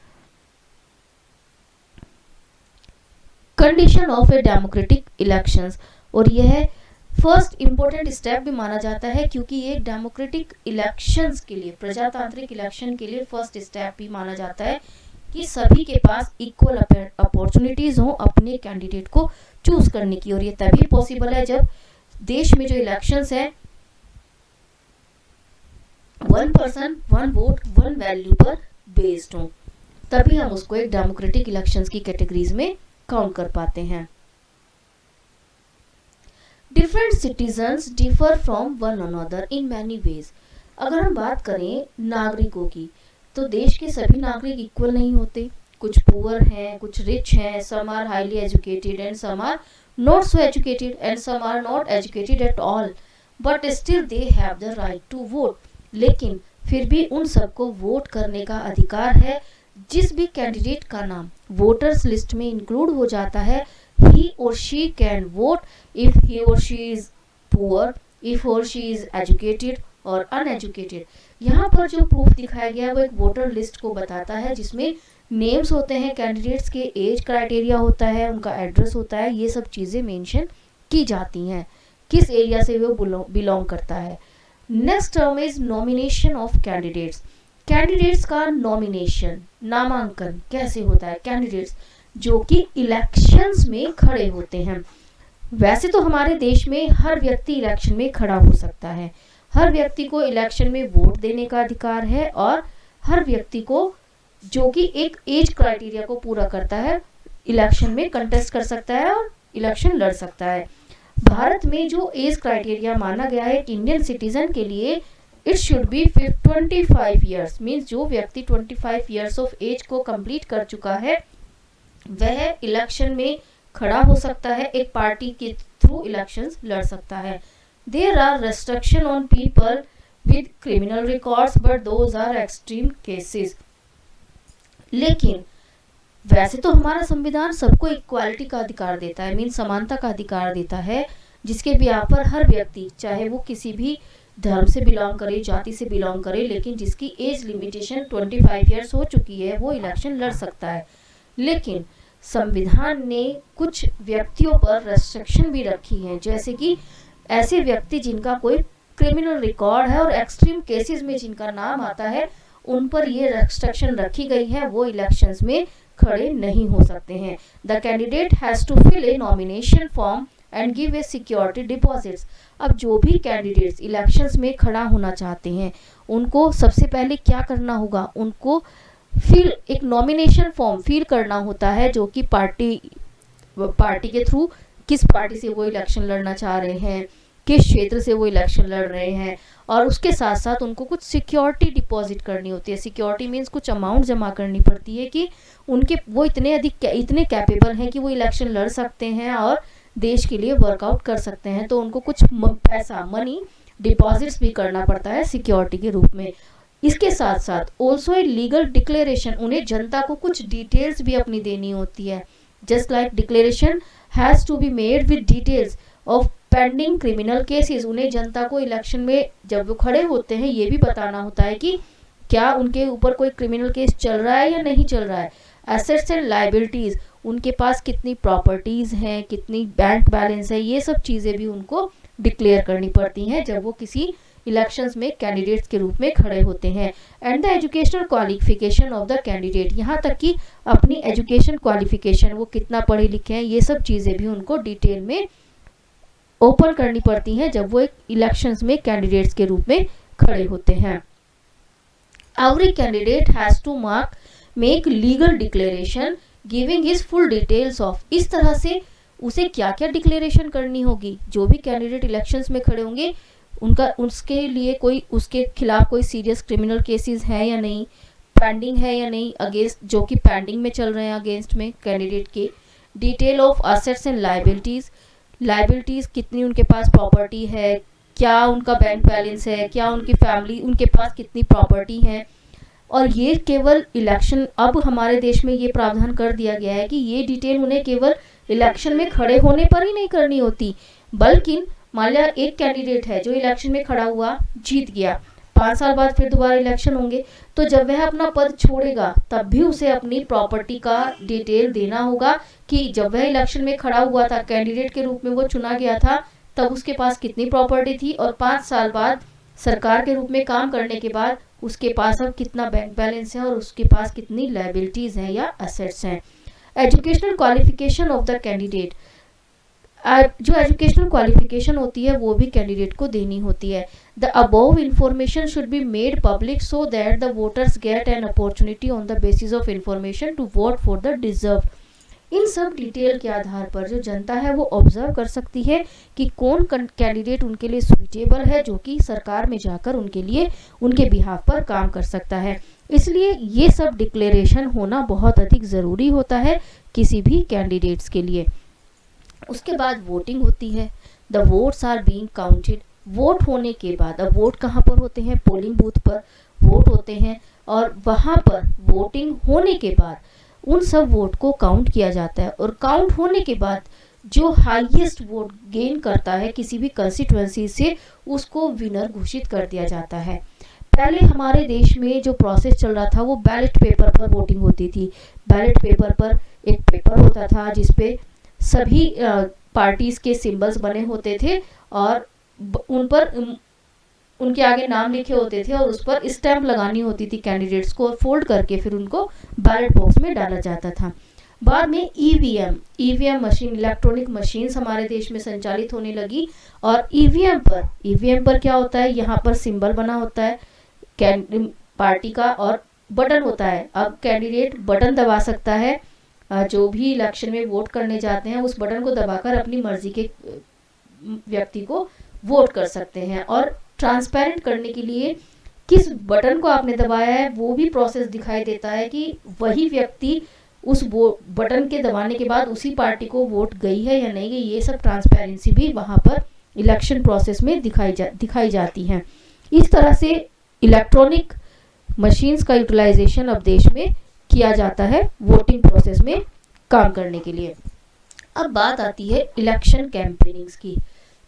condition of a democratic elections. और यह फर्स्ट इंपॉर्टेंट स्टेप भी माना जाता है क्योंकि ये डेमोक्रेटिक इलेक्शंस के लिए, प्रजातांत्रिक इलेक्शन के लिए फर्स्ट स्टेप भी माना जाता है कि सभी के पास इक्वल अपॉर्चुनिटीज हो अपने कैंडिडेट को चूज करने की, और ये तभी पॉसिबल है जब देश में जो इलेक्शंस है 1 पर्सन 1 वोट 1 वैल्यू पर बेस्ड हो, तभी हम उसको एक डेमोक्रेटिक इलेक्शंस की कैटेगरीज में काउंट कर पाते हैं। Different citizens differ from one another in many ways. अगर हम बात करें नागरिकों की, तो देश के सभी नागरिक इक्वल नहीं होते, कुछ पुअर हैं, कुछ रिच हैं, some are highly educated and some are not so educated and some are not educated at all, but still they have the right to vote. लेकिन फिर भी उन सबको वोट करने का अधिकार है। जिस भी कैंडिडेट का नाम वोटर्स लिस्ट में इंक्लूड हो जाता है, he or she can vote if he or she is poor, if or she is educated और uneducated। यहाँ पर जो प्रूफ दिखाया गया है वो एक वोटर लिस्ट को बताता है, जिसमें नेम्स होते हैं कैंडिडेट्स के, एज क्राइटेरिया होता है, उनका एड्रेस होता है, ये सब चीज़ें मेंशन की जाती हैं, किस एरिया से वो बिलोंग करता है। Next term is nomination of candidates. Candidates का नॉमिनेशन, नामांकन कैसे होता है? कैंडिडेट्स जो कि इलेक्शंस में खड़े होते हैं। वैसे तो हमारे देश में हर व्यक्ति इलेक्शन में खड़ा हो सकता है, हर व्यक्ति को इलेक्शन में वोट देने का अधिकार है, और हर व्यक्ति को जो कि एक एज क्राइटेरिया को पूरा करता है इलेक्शन में कंटेस्ट कर सकता है और इलेक्शन लड़ सकता है। भारत में जो एज क्राइटेरिया माना गया है एक इंडियन सिटीजन के लिए, it should be 25 years, means जो व्यक्ति 25 ईयर्स ऑफ एज को कंप्लीट कर चुका है वह इलेक्शन में खड़ा हो सकता है, एक पार्टी के थ्रू इलेक्शंस लड़ सकता है। There are restriction on people with criminal records but those are extreme cases. लेकिन वैसे तो हमारा संविधान सबको इक्वालिटी का अधिकार देता है, मीन समानता का अधिकार देता है, जिसके बिहाफ पर हर व्यक्ति, चाहे वो किसी भी धर्म से बिलोंग करे, जाति से बिलोंग करे, लेकिन जिसकी एज लिमिटेशन 25 ईयर्स हो चुकी है वो इलेक्शन लड़ सकता है। लेकिन संविधान ने कुछ व्यक्तियों पर रेस्ट्रिक्शन भी रखी है, जैसे कि ऐसे व्यक्ति जिनका कोई क्रिमिनल रिकॉर्ड है और एक्सट्रीम केसेस में जिनका नाम आता है, उन पर ये रेस्ट्रिक्शन रखी गई है, वो इलेक्शंस में खड़े नहीं हो सकते हैं। The candidate has to fill a nomination form and give a security deposits. अब जो भी कैंडिडेट्स इलेक्शंस में खड़ा होना चाहते हैं उनको सबसे पहले क्या करना होगा? उनको एक नॉमिनेशन फॉर्म फिल करना होता है, जो कि पार्टी के थ्रू किस पार्टी से वो इलेक्शन लड़ना चाह रहे हैं, किस क्षेत्र से वो इलेक्शन लड़ रहे हैं, और उसके साथ साथ उनको कुछ सिक्योरिटी डिपॉजिट करनी होती है। सिक्योरिटी मीन्स कुछ अमाउंट जमा करनी पड़ती है कि वो इतने कैपेबल हैं कि वो इलेक्शन लड़ सकते हैं और देश के लिए वर्कआउट कर सकते हैं, तो उनको कुछ पैसा, मनी डिपॉजिट्स भी करना पड़ता है सिक्योरिटी के रूप में। इसके साथ साथ ऑल्सो ए लीगल डिक्लेरेशन, उन्हें जनता को कुछ डिटेल्स भी अपनी देनी होती है। Just like declaration has to be made with details of pending criminal cases. उन्हें जनता को इलेक्शन में जब वो खड़े होते हैं ये भी बताना होता है कि क्या उनके ऊपर कोई क्रिमिनल केस चल रहा है या नहीं चल रहा है। एसेट्स एंड लायबिलिटीज, उनके पास कितनी प्रॉपर्टीज हैं, कितनी बैंक बैलेंस है, ये सब चीज़ें भी उनको डिक्लेयर करनी पड़ती हैं जब वो किसी इलेक्शंस में कैंडिडेट्स के रूप में खड़े होते हैं। And the educational qualification of the candidate, यहाँ तक कि अपनी एजुकेशन क्वालिफिकेशन, वो कितना पढ़े लिखे हैं, ये सब चीज़ें भी उनको डिटेल में ओपन करनी पड़ती हैं जब वो एक इलेक्शंस में कैंडिडेट्स के रूप में खड़े होते हैं। Every candidate has to make legal declaration giving his full details of, इस तरह से उसे क्या क्या डिक्लेरेशन करनी होगी। जो भी कैंडिडेट इलेक्शंस में खड़े होंगे उसके लिए उसके खिलाफ कोई सीरियस क्रिमिनल केसेस है या नहीं, पेंडिंग है या नहीं, अगेंस्ट जो कि पेंडिंग में चल रहे हैं अगेंस्ट में कैंडिडेट के। Detail of assets and liabilities, कितनी उनके पास प्रॉपर्टी है, क्या उनका बैंक बैलेंस है, क्या उनकी फैमिली, उनके पास कितनी प्रॉपर्टी है। और ये केवल इलेक्शन, अब हमारे देश में ये प्रावधान कर दिया गया है कि ये डिटेल उन्हें केवल इलेक्शन में खड़े होने पर ही नहीं करनी होती, बल्कि मान लिया एक कैंडिडेट है जो इलेक्शन में खड़ा हुआ, जीत गया, 5 साल बाद फिर दोबारा इलेक्शन होंगे, तो जब वह अपना पद छोड़ेगा तब भी उसे अपनी प्रॉपर्टी का डिटेल देना होगा कि जब वह इलेक्शन में खड़ा हुआ था, कैंडिडेट के रूप में वो चुना गया था, तब उसके पास कितनी प्रॉपर्टी थी, और 5 साल बाद सरकार के रूप में काम करने के बाद उसके पास अब कितना बैंक बैलेंस है और उसके पास कितनी लायबिलिटीज हैं या असेट्स हैं। Educational qualification of the candidate, जो एजुकेशनल क्वालिफिकेशन होती है वो भी कैंडिडेट को देनी होती है। The above information should be made public so that the voters get an opportunity on the basis of information to vote for the deserve. इन सब डिटेल के आधार पर जो जनता है वो ऑब्जर्व कर सकती है कि कौन कैंडिडेट उनके लिए सुइटेबल है, जो कि सरकार में जाकर उनके लिए उनके बिहाफ पर काम कर सकता है। इसलिए ये सब डिक्लेरेशन होना बहुत अधिक ज़रूरी होता है किसी भी कैंडिडेट्स के लिए। उसके बाद वोटिंग होती है। The votes are being counted. Vote होने के बाद, अब वोट कहाँ पर होते हैं? पोलिंग बूथ पर वोट होते हैं, और वहाँ पर वोटिंग होने के बाद उन सब वोट को काउंट किया जाता है, और काउंट होने के बाद जो हाईएस्ट वोट गेन करता है किसी भी कंस्टिट्यूएंसी से, उसको विनर घोषित कर दिया जाता है। पहले हमारे देश में जो प्रोसेस चल रहा था वो बैलेट पेपर पर वोटिंग होती थी। बैलेट पेपर पर एक पेपर होता था जिसपे सभी पार्टीज के सिंबल्स बने होते थे, और उन पर उनके आगे नाम लिखे होते थे, और उस पर स्टैंप लगानी होती थी कैंडिडेट्स को, और फोल्ड करके फिर उनको बैलेट बॉक्स में डाला जाता था। बाद में ईवीएम मशीन, इलेक्ट्रॉनिक मशीन्स हमारे देश में संचालित होने लगी, और ईवीएम पर क्या होता है? यहाँ पर सिंबल बना होता है पार्टी का, और बटन होता है। अब कैंडिडेट बटन दबा सकता है, जो भी इलेक्शन में वोट करने जाते हैं उस बटन को दबाकर अपनी मर्जी के व्यक्ति को वोट कर सकते हैं। और ट्रांसपेरेंट करने के लिए किस बटन को आपने दबाया है वो भी प्रोसेस दिखाई देता है कि वही व्यक्ति उस बटन के दबाने के बाद उसी पार्टी को वोट गई है या नहीं गई। ये सब ट्रांसपेरेंसी भी वहाँ पर इलेक्शन प्रोसेस में दिखाई जाती है। इस तरह से इलेक्ट्रॉनिक मशीन्स का यूटिलाइजेशन अब देश में किया जाता है वोटिंग प्रोसेस में काम करने के लिए। अब बात आती है इलेक्शन कैंपेनिंग्स की।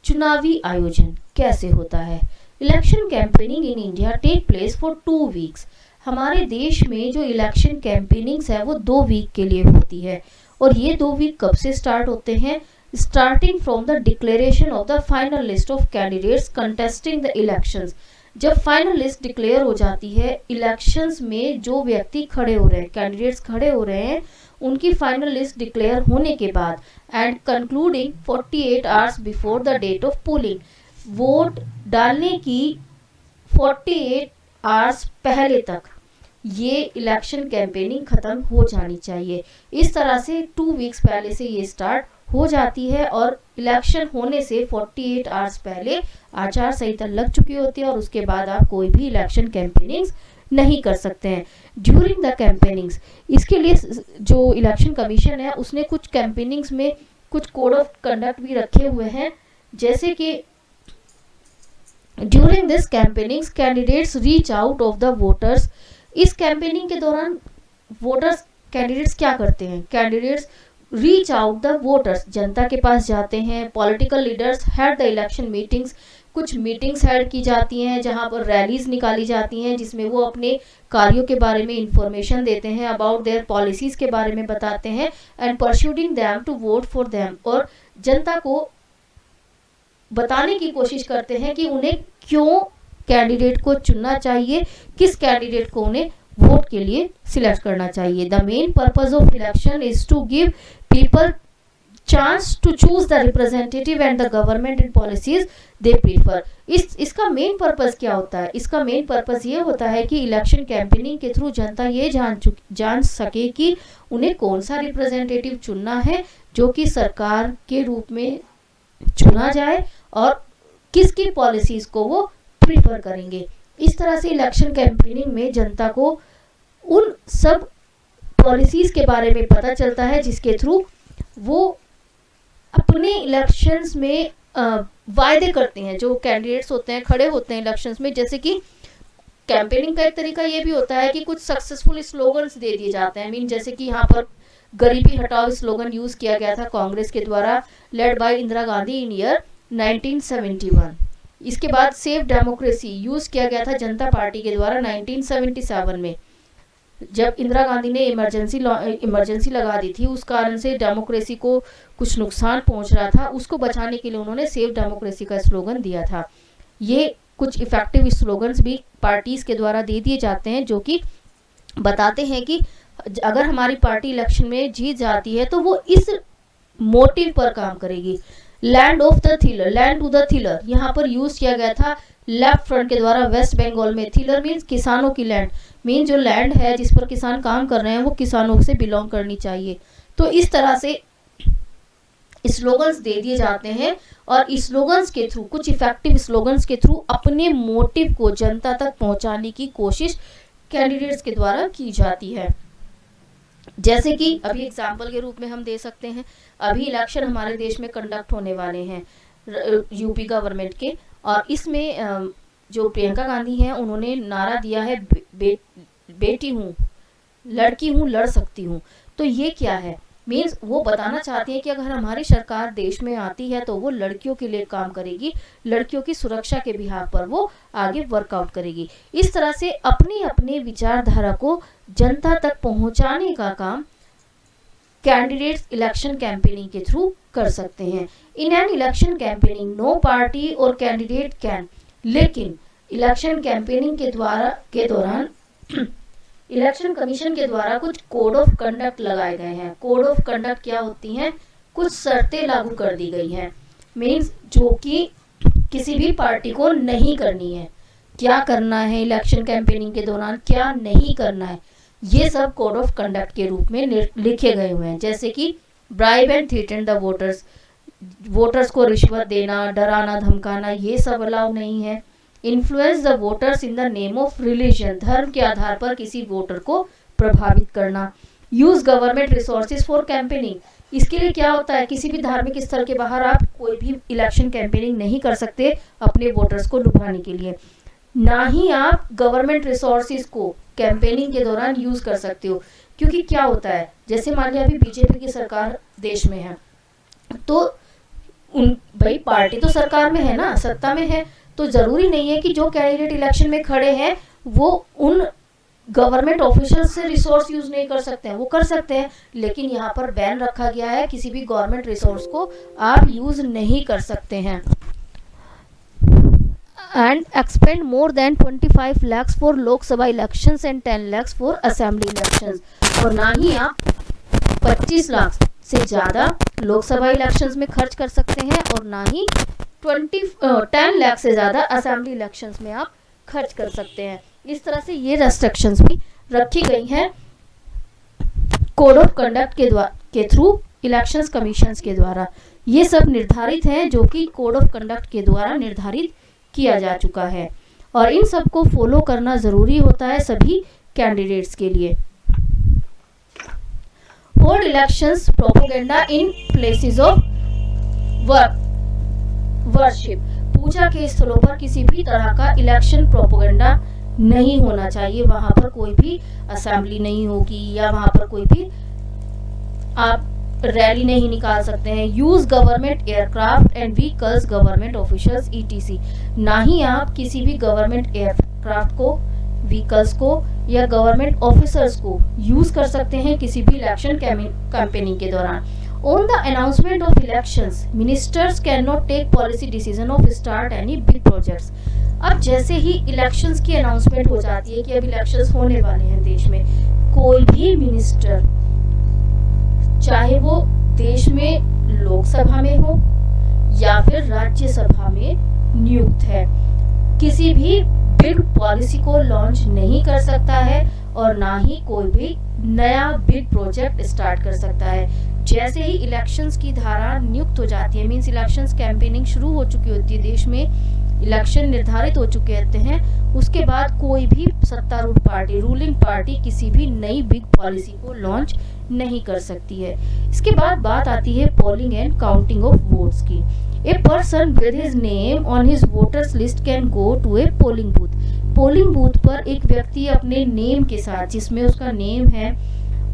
चुनावी आयोजन कैसे होता है? Election campaigning in India take place for 2 weeks. हमारे देश में जो इलेक्शन कैंपेनिंग्स है वो 2 वीक के लिए होती है, और ये 2 वीक कब से स्टार्ट होते हैं? Starting from the declaration of the final list of candidates contesting the elections. जब फाइनल लिस्ट डिक्लेयर हो जाती है, इलेक्शंस में जो व्यक्ति खड़े हो रहे हैं, कैंडिडेट्स खड़े हो रहे हैं, उनकी फाइनल लिस्ट डिक्लेयर होने के बाद and concluding 48 hours before the date of polling, vote डालने की 48 आवर्स पहले तक ये इलेक्शन कैंपेनिंग खत्म हो जानी चाहिए। इस तरह से 2 वीक्स पहले से ये स्टार्ट हो जाती है, और इलेक्शन होने से 48 आवर्स पहले आचार संहिता लग चुकी होती है, और उसके बाद आप कोई भी इलेक्शन कैंपेनिंग्स नहीं कर सकते हैं। ड्यूरिंग द कैंपेनिंग्स, इसके लिए जो इलेक्शन कमीशन है उसने कुछ कैंपेनिंग्स में कुछ कोड ऑफ कंडक्ट भी रखे हुए हैं, जैसे कि during this कैंपेनिंग्स candidates reach out of the voters. इस कैंपेनिंग के दौरान वोटर्स, कैंडिडेट्स क्या करते हैं? Candidates reach out the voters, जनता के पास जाते हैं। Political leaders had the election meetings, कुछ मीटिंग्स हेड की जाती हैं जहां पर रैलीज निकाली जाती हैं, जिसमें वो अपने कार्यों के बारे में इंफॉर्मेशन देते हैं, अबाउट देयर पॉलिसीज के बारे में बताते हैं, and persuading them to vote for them, और जनता को बताने की कोशिश करते हैं कि उन्हें क्यों कैंडिडेट को चुनना चाहिए, किस कैंडिडेट को उन्हें वोट के लिए सिलेक्ट करना चाहिए। The main purpose of election is to give people chance to choose the representative and the government and policies they prefer. इसका मेन पर्पज क्या होता है? इसका मेन पर्पज ये होता है कि इलेक्शन कैंपेनिंग के थ्रू जनता ये जान सके कि उन्हें कौन सा रिप्रेजेंटेटिव चुनना है जो कि सरकार के रूप में चुना जाए, और किसकी पॉलिसीज को वो प्रीफर करेंगे। इस तरह से इलेक्शन कैंपेनिंग में जनता को उन सब पॉलिसीज के बारे में पता चलता है जिसके थ्रू वो अपने इलेक्शंस में वायदे करते हैं। जो कैंडिडेट्स होते हैं, खड़े होते हैं इलेक्शंस में, जैसे कि कैंपेनिंग का एक तरीका ये भी होता है कि कुछ सक्सेसफुल स्लोगन्स दे दिए जाते हैं। मीन जैसे कि यहाँ पर गरीबी हटाओ स्लोगन यूज किया गया था कांग्रेस के द्वारा, led by Indira Gandhi in year 1971। इसके बाद सेव डेमोक्रेसी यूज किया गया था जनता पार्टी के द्वारा 1977 में, जब इंदिरा गांधी ने इमरजेंसी लगा दी थी, उस कारण से डेमोक्रेसी को कुछ नुकसान पहुंच रहा था, उसको बचाने के लिए उन्होंने सेव डेमोक्रेसी का स्लोगन दिया था। ये कुछ इफेक्टिव स्लोगन्स भी पार्टीज के द्वारा दे दिए जाते हैं जो कि बताते हैं कि अगर हमारी पार्टी इलेक्शन में जीत जाती है तो वो इस मोटिव पर काम करेगी। Land of the tiller, land to the tiller यहाँ पर यूज किया गया था लेफ्ट फ्रंट के द्वारा वेस्ट बंगाल में। थिलर मीन्स किसानों की लैंड, मीन जो लैंड है जिस पर किसान काम कर रहे हैं वो किसानों से बिलोंग करनी चाहिए। तो इस तरह से स्लोगन्स दे दिए जाते हैं और स्लोगन्स के थ्रू, कुछ इफेक्टिव स्लोगन्स के थ्रू अपने मोटिव को जनता तक पहुंचाने की कोशिश कैंडिडेट्स के द्वारा की जाती है। जैसे कि अभी एग्जाम्पल के रूप में हम दे सकते हैं, अभी इलेक्शन हमारे देश में कंडक्ट होने वाले हैं यूपी गवर्नमेंट के, और इसमें जो प्रियंका गांधी हैं उन्होंने नारा दिया है बेटी हूँ, लड़की हूँ, लड़ सकती हूँ। तो ये क्या है, मीन्स वो बताना चाहती है कि अगर हमारी सरकार देश में आती है तो वो लड़कियों के लिए काम करेगी, लड़कियों की सुरक्षा के बिहार पर वो आगे वर्कआउट करेगी। इस तरह से अपने अपने विचारधारा को जनता तक पहुंचाने का काम कैंडिडेट्स इलेक्शन कैंपेनिंग के थ्रू कर सकते हैं। In an election campaigning no party और कैंडिडेट कैन, लेकिन इलेक्शन कैंपेनिंग के दौरान इलेक्शन कमीशन के द्वारा कुछ कोड ऑफ कंडक्ट लगाए गए हैं। कोड ऑफ कंडक्ट क्या होती हैं, कुछ शर्तें लागू कर दी गई हैं, मीन्स जो कि किसी भी पार्टी को नहीं करनी है, क्या करना है इलेक्शन कैंपेनिंग के दौरान, क्या नहीं करना है, ये सब कोड ऑफ कंडक्ट के रूप में लिखे गए हुए हैं। जैसे कि bribe and threaten the voters, voters को रिश्वत देना, डराना, धमकाना, ये सब अलाउ नहीं है। Influence the voters in the name of religion, धर्म के आधार पर किसी वोटर को प्रभावित करना। Use government resources for campaigning, इसके लिए क्या होता है, किसी भी धार्मिक स्थल के बाहर आप कोई भी इलेक्शन कैंपेनिंग नहीं कर सकते अपने वोटर्स को लुभाने के लिए, ना ही आप गवर्नमेंट रिसोर्सेज को कैंपेनिंग के दौरान यूज कर सकते हो। क्योंकि क्या होता है, जैसे मान लिया अभी बीजेपी की सरकार देश में है, तो भाई पार्टी तो सरकार में है ना, सत्ता में है, तो जरूरी नहीं है कि जो कैंडिडेट इलेक्शन में खड़े हैं वो उन गवर्नमेंट ऑफिशियल से रिसोर्स यूज नहीं कर सकते हैं, वो कर सकते हैं, लेकिन यहाँ पर बैन रखा गया है, किसी भी गवर्नमेंट रिसोर्स को आप यूज नहीं कर सकते हैं। And expand more than 25 lakhs for Lok Sabha elections and 10 lakhs for assembly elections, और ना ही आप 25 लाख से ज्यादा लोकसभा इलेक्शंस में खर्च कर सकते हैं, और ना ही 10 लाख से ज्यादा असेंबली इलेक्शंस में आप खर्च कर सकते हैं। इस तरह से ये रेस्ट्रिक्शंस भी रखी गई हैं कोड ऑफ कंडक्ट के थ्रू इलेक्शंस कमीशंस के द्वारा। ये सब निर्धारित हैं जो कि कोड ऑफ कंडक्ट के द्वारा निर्धारित किया जा चुका है, और इन सब को फॉलो करना जरूरी होता है सभी कैंडिडेट्स के लिए। Hold elections propaganda in places of worship, पूजा के स्थलों पर किसी भी तरह का इलेक्शन प्रोपेगेंडा नहीं होना चाहिए, वहां पर कोई भी असेंबली नहीं होगी या वहां पर कोई भी आप रैली नहीं निकाल सकते हैं। Use government aircraft and vehicles, government officials etc, ना ही आप किसी भी गवर्नमेंट एयरक्राफ्ट को, व्हीकल्स को या गवर्नमेंट ऑफिसर्स को यूज कर सकते हैं किसी भी इलेक्शन कैंपेनिंग के दौरान। On the announcement of elections, ministers cannot take policy decision of start any big projects. अब जैसे ही इलेक्शंस की अनाउंसमेंट हो जाती है कि अब इलेक्शंस होने वाले हैं देश में, कोई भी मिनिस्टर, चाहे वो देश में लोकसभा में हो या फिर राज्यसभा में नियुक्त है, किसी भी बिग पॉलिसी को लॉन्च नहीं कर सकता है और ना ही कोई भी नया बिग प्रोजेक्ट स्टार्ट कर सकता है। जैसे ही इलेक्शंस की धारा नियुक्त हो जाती है, मींस इलेक्शंस कैंपेनिंग शुरू हो चुकी होती है देश में, इलेक्शन निर्धारित हो चुके होते हैं, उसके बाद कोई भी सत्तारूढ़ पार्टी, रूलिंग पार्टी किसी भी नई बिग पॉलिसी को लॉन्च नहीं कर सकती है। इसके बाद बात आती है polling and counting of votes की। A person with his name on his voters list can go to a polling booth. Polling booth पर एक व्यक्ति अपने नेम के साथ, जिसमें उसका नेम है,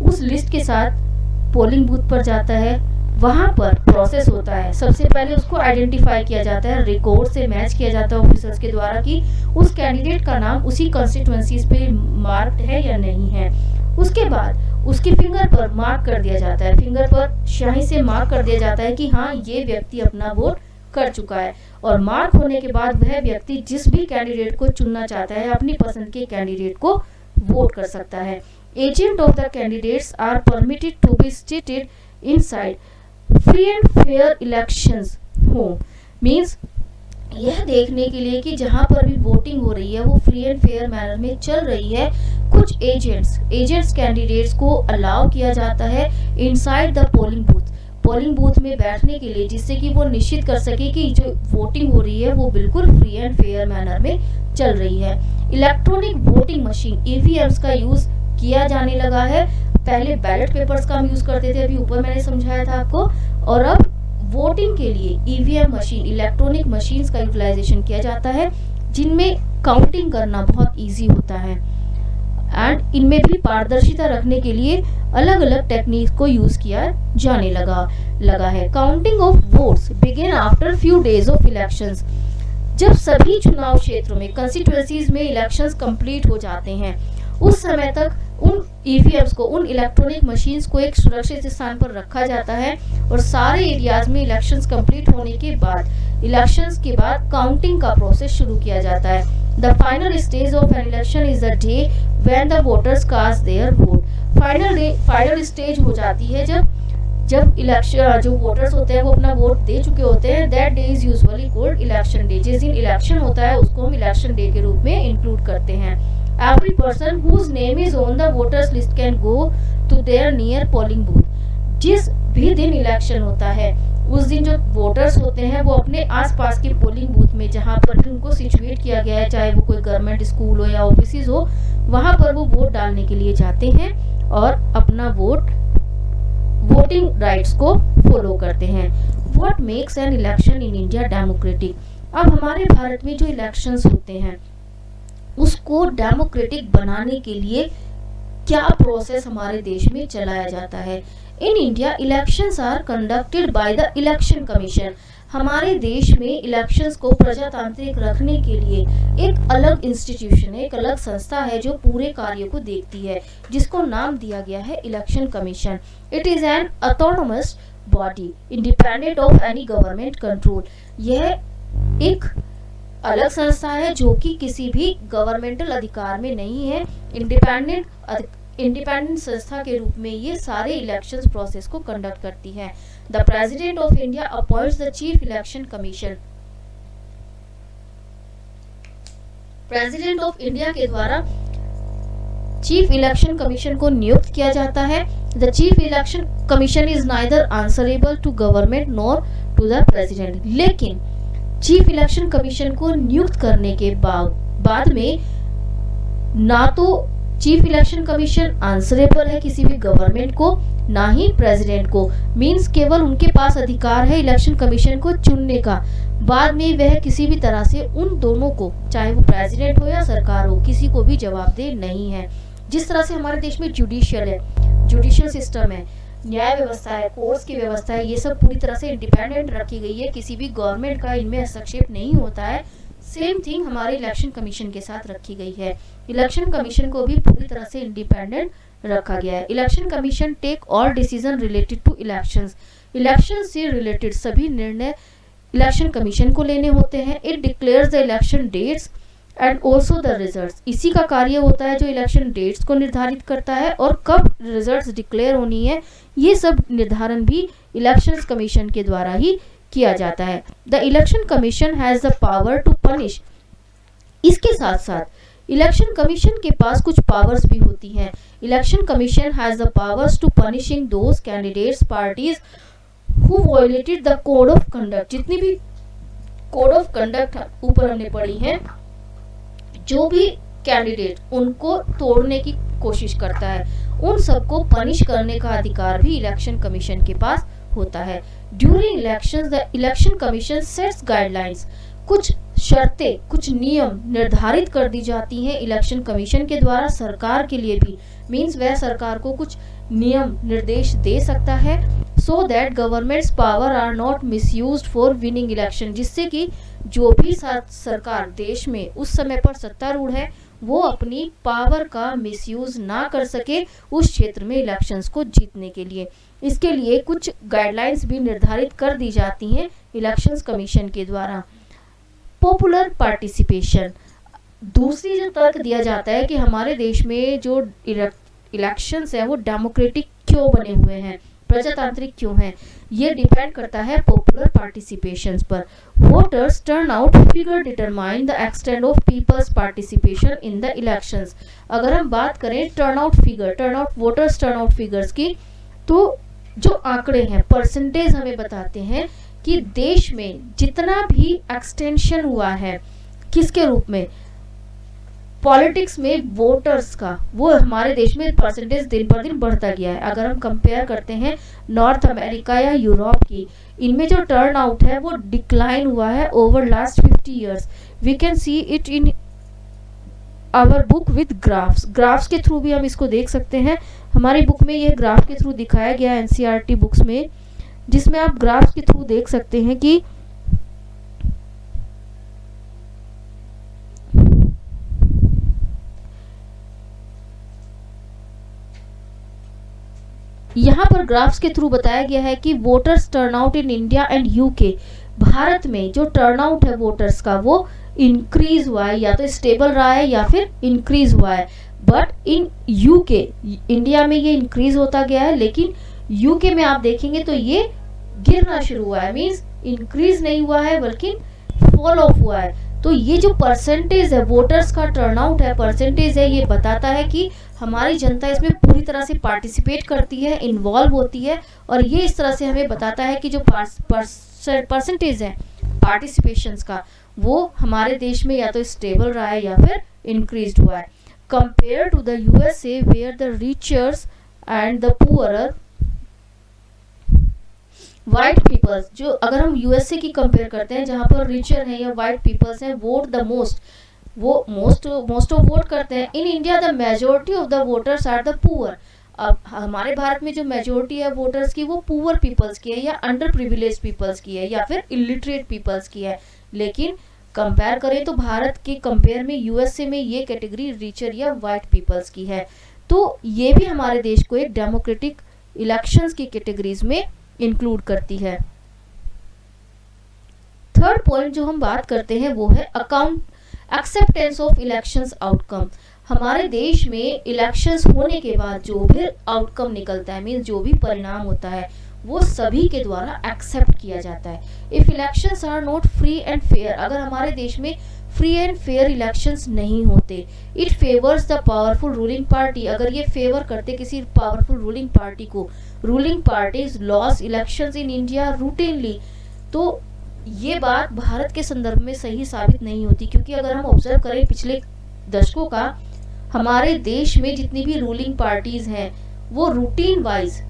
उस लिस्ट के साथ पोलिंग बूथ पर जाता है। वहां पर प्रोसेस होता है, सबसे पहले उसको आइडेंटिफाई किया जाता है, रिकॉर्ड से मैच किया जाता है ऑफिसर्स के द्वारा कि उस कैंडिडेट का नाम उसी कॉन्स्टिट्यूएंसीज पे मार्क्ड है या नहीं है। उसके बाद उसके फिंगर पर मार्क कर दिया जाता है, फिंगर पर स्याही से मार्क कर दिया जाता है कि हाँ, ये व्यक्ति अपना वोट कर चुका है। और मार्क होने के बाद वह व्यक्ति जिस भी कैंडिडेट को चुनना चाहता है, अपनी पसंद के कैंडिडेट को वोट कर सकता है। Agent of the candidates are permitted to be seated inside free and fair elections home, means यह देखने के लिए कि जहां पर भी वोटिंग हो रही है वो फ्री एंड फेयर मैनर में चल रही है, कुछ एजेंट्स कैंडिडेट्स को अलाउ किया जाता है इनसाइड द पोलिंग बूथ में बैठने के लिए, जिससे कि वो निश्चित कर सके कि जो वोटिंग हो रही है वो बिल्कुल फ्री एंड फेयर मैनर में चल रही है। इलेक्ट्रॉनिक वोटिंग मशीन ईवीएम्स का यूज किया जाने लगा है। पहले बैलेट पेपर्स का हम यूज करते थे, अभी ऊपर मैंने समझाया था आपको, और अब वोटिंग के लिए ईवीएम मशीन, इलेक्ट्रॉनिक मशीन्स का यूटिलाइजेशन किया जाता है, जिनमें काउंटिंग करना बहुत इजी होता है एंड इनमें भी पारदर्शिता रखने के लिए अलग अलग टेक्निक को यूज किया जाने लगा है। Counting of votes begin after few days of elections. जब सभी चुनाव क्षेत्रों में कंस्टिट्यूएंसीज में इलेक्शंस कंप्लीट हो जाते हैं, उस समय तक उन ईवीएम्स को, उन इलेक्ट्रॉनिक मशीन्स को एक सुरक्षित स्थान पर रखा जाता है और सारे एरियाज में इलेक्शंस कंप्लीट होने के बाद, इलेक्शंस के बाद काउंटिंग का प्रोसेस शुरू किया जाता है। The final stage of an election is the day when the voters cast their vote. Final stage हो जाती है जब इलेक्शन, जो वोटर्स होते हैं वो अपना वोट दे चुके होते हैं। That day is usually called election day. जिस दिन इलेक्शन होता है उसको हम इलेक्शन डे के रूप में इंक्लूड करते हैं। Every person whose name is on the voters list can go to their near polling booth. जिस भी दिन इलेक्शन होता है उस दिन जो वोटर्स होते हैं वो अपने आसपास के पोलिंग बूथ में, जहां पर भी उनको सिचुएट किया गया है, चाहे वो कोई गवर्नमेंट स्कूल हो या ऑफिस हो, वहां पर वो वोट डालने के लिए जाते हैं और अपना वोटिंग राइट्स को फॉलो करते हैं। What makes an election in India democratic? अब हमारे भारत में जो इलेक्शंस होते हैं उसको डेमोक्रेटिक बनाने के लिए क्या प्रोसेस हमारे देश में चलाया जाता है। In India elections are conducted by the election commission. हमारे देश में इलेक्शंस को प्रजातांत्रिक रखने के लिए एक अलग इंस्टीट्यूशन है, एक अलग संस्था है जो पूरे कार्य को देखती है, जिसको नाम दिया गया है election commission. It is an autonomous body independent of any government control. यह एक अलग संस्था है जो कि किसी भी गवर्नमेंटल अधिकार में नहीं है। इंडिपेंडेंट संस्था के रूप में ये सारे इलेक्शंस प्रोसेस को कंडक्ट करती है। The president of India appoints the chief election commission. President of India के द्वारा चीफ इलेक्शन कमीशन को नियुक्त किया जाता है। The chief election commission is neither answerable to government nor to the president. लेकिन चीफ इलेक्शन कमीशन को नियुक्त करने के बाद में ना तो चीफ इलेक्शन कमीशन आंसरेबल है किसी भी गवर्नमेंट को, ना ही प्रेसिडेंट को। मींस केवल उनके पास अधिकार है इलेक्शन कमीशन को चुनने का। बाद में वह किसी भी तरह से उन दोनों को, चाहे वो प्रेसिडेंट हो या सरकार हो, किसी को भी जवाबदेह नहीं है। जिस तरह से हमारे देश में जुडिशियल सिस्टम है, न्याय व्यवस्था है, कोर्ट्स की व्यवस्था है, ये सब पूरी तरह से इंडिपेंडेंट रखी गई है, किसी भी गवर्नमेंट का इनमें हस्तक्षेप नहीं होता है। सेम थिंग हमारे इलेक्शन कमीशन के साथ रखी गई है। इलेक्शन कमीशन को भी पूरी तरह से इंडिपेंडेंट रखा गया है। Election commission take all decision related to elections. Election से रिलेटेड सभी निर्णय इलेक्शन कमीशन को लेने होते हैं। It declares the election dates and also the results. इसी का कार्य होता है जो इलेक्शन डेट्स को निर्धारित करता है और कब रिजल्ट्स डिक्लेयर होनी है, ये सब निर्धारण भी इलेक्शन कमीशन के द्वारा ही किया जाता है। The election commission has the power to punish. इसके साथ साथ इलेक्शन कमीशन के पास कुछ पावर्स भी होती हैं। Election commission has the powers to punishing those candidates parties who violated the code of conduct. जितनी भी कोड ऑफ कंडक्ट ऊपर हमने पढ़ी है, जो भी कैंडिडेट उनको तोड़ने की कोशिश करता है, उन सबको पनिश करने का अधिकार भी इलेक्शन कमीशन के पास होता है। During elections the election commission sets guidelines. कुछ शर्तें, कुछ नियम निर्धारित कर दी जाती हैं इलेक्शन कमीशन के द्वारा सरकार के लिए भी। मींस वह सरकार को कुछ नियम निर्देश दे सकता है, so that governments power are not misused for winning election. जिससे कि जो भी सरकार देश में उस समय पर सत्तारूढ़ है वो अपनी पावर का मिसयूज ना कर सके उस क्षेत्र में इलेक्शंस को जीतने के लिए। इसके लिए कुछ गाइडलाइंस भी निर्धारित कर दी जाती हैं इलेक्शंस कमीशन के द्वारा। Popular participation. दूसरी जो तर्क दिया जाता है कि हमारे देश में जो इलेक्शंस हैं वो डेमोक्रेटिक क्यों बने हुए हैं, प्रजातांत्रिक क्यों है? ये डिपेंड करता है पॉपुलर पार्टिसिपेशन पर। Voters turn out figure determine the extent of peoples participation in the elections. अगर हम बात करें turn out voters turn out figures की, तो जो आंकड़े हैं, परसेंटेज हमें बताते हैं कि देश में जितना भी एक्सटेंशन हुआ है, किसके रूप में, पॉलिटिक्स में वोटर्स का, वो हमारे देश में परसेंटेज दिन पर दिन बढ़ता गया है। अगर हम कंपेयर करते हैं नॉर्थ अमेरिका या यूरोप की, इनमें जो टर्न आउट है वो डिक्लाइन हुआ है over last 50 years. We can see it in our book with graphs के थ्रू भी हम इसको देख सकते हैं। हमारी बुक में ये ग्राफ के थ्रू दिखाया गया है एनसीईआरटी बुक्स में, जिसमें आप ग्राफ्स के थ्रू देख सकते हैं कि यहाँ पर ग्राफ्स के थ्रू बताया गया है कि voters turnout in India and UK, Bharat में जो टर्नआउट है वोटर्स का वो इंक्रीज हुआ है, या तो स्टेबल रहा है या फिर इंक्रीज हुआ है। बट इन यूके, इंडिया में ये इंक्रीज होता गया है, लेकिन यूके में आप देखेंगे तो ये गिरना शुरू हुआ है। मींस इंक्रीज नहीं हुआ है बल्कि फॉल ऑफ हुआ है। तो ये जो परसेंटेज है वोटर्स का टर्नआउट है, परसेंटेज है, ये बताता है कि हमारी जनता इसमें पूरी तरह से पार्टिसिपेट करती है, इन्वॉल्व होती है। और ये इस तरह से हमें बताता है कि जो परसेंटेज है पार्टिसिपेशंस का, वो हमारे देश में या तो स्टेबल रहा है या फिर इंक्रीज हुआ है। Compare to the USA where the richers and the poorer white peoples, जो अगर हम यूएसए की कंपेयर करते हैं जहां पर रिचर है या वाइट पीपल्स हैं, वोट द मोस्ट, वो मोस्ट ऑफ वोट करते हैं। In India the majority of the voters are the poor. अब हमारे भारत में जो मेजोरिटी है वोटर्स की वो पुअर पीपल्स की है, या अंडर प्रिविलेज पीपल्स की है, या फिर इलिटरेट पीपल्स की है। लेकिन कंपेयर करें तो भारत के कंपेयर में यूएसए में ये कैटेगरी रिचर या वाइट पीपल्स की है। तो ये भी हमारे देश को एक डेमोक्रेटिक इलेक्शंस की कैटेगरीज में इंक्लूड करती है। थर्ड पॉइंट जो हम बात करते हैं वो है एक्सेप्टेंस ऑफ इलेक्शंस आउटकम। हमारे देश में इलेक्शंस होने के बाद जो भी आउटकम निकलता है, मींस जो भी परिणाम होता है, वो सभी के द्वारा एक्सेप्ट किया जाता है। If elections are not free and fair, अगर हमारे देश में फ्री एंड फेयर इलेक्शंस नहीं होते, it favours the powerful ruling party, अगर ये फेवर करते किसी पावरफुल रूलिंग पार्टी को, ruling parties loss elections in India routinely, तो ये बात भारत के संदर्भ में सही साबित नहीं होती। क्योंकि अगर हम ऑब्जर्व करें पिछले दशकों का, हमारे देश में जितनी भी रूलिंग पार्टीज हैं वो रूटीन वाइज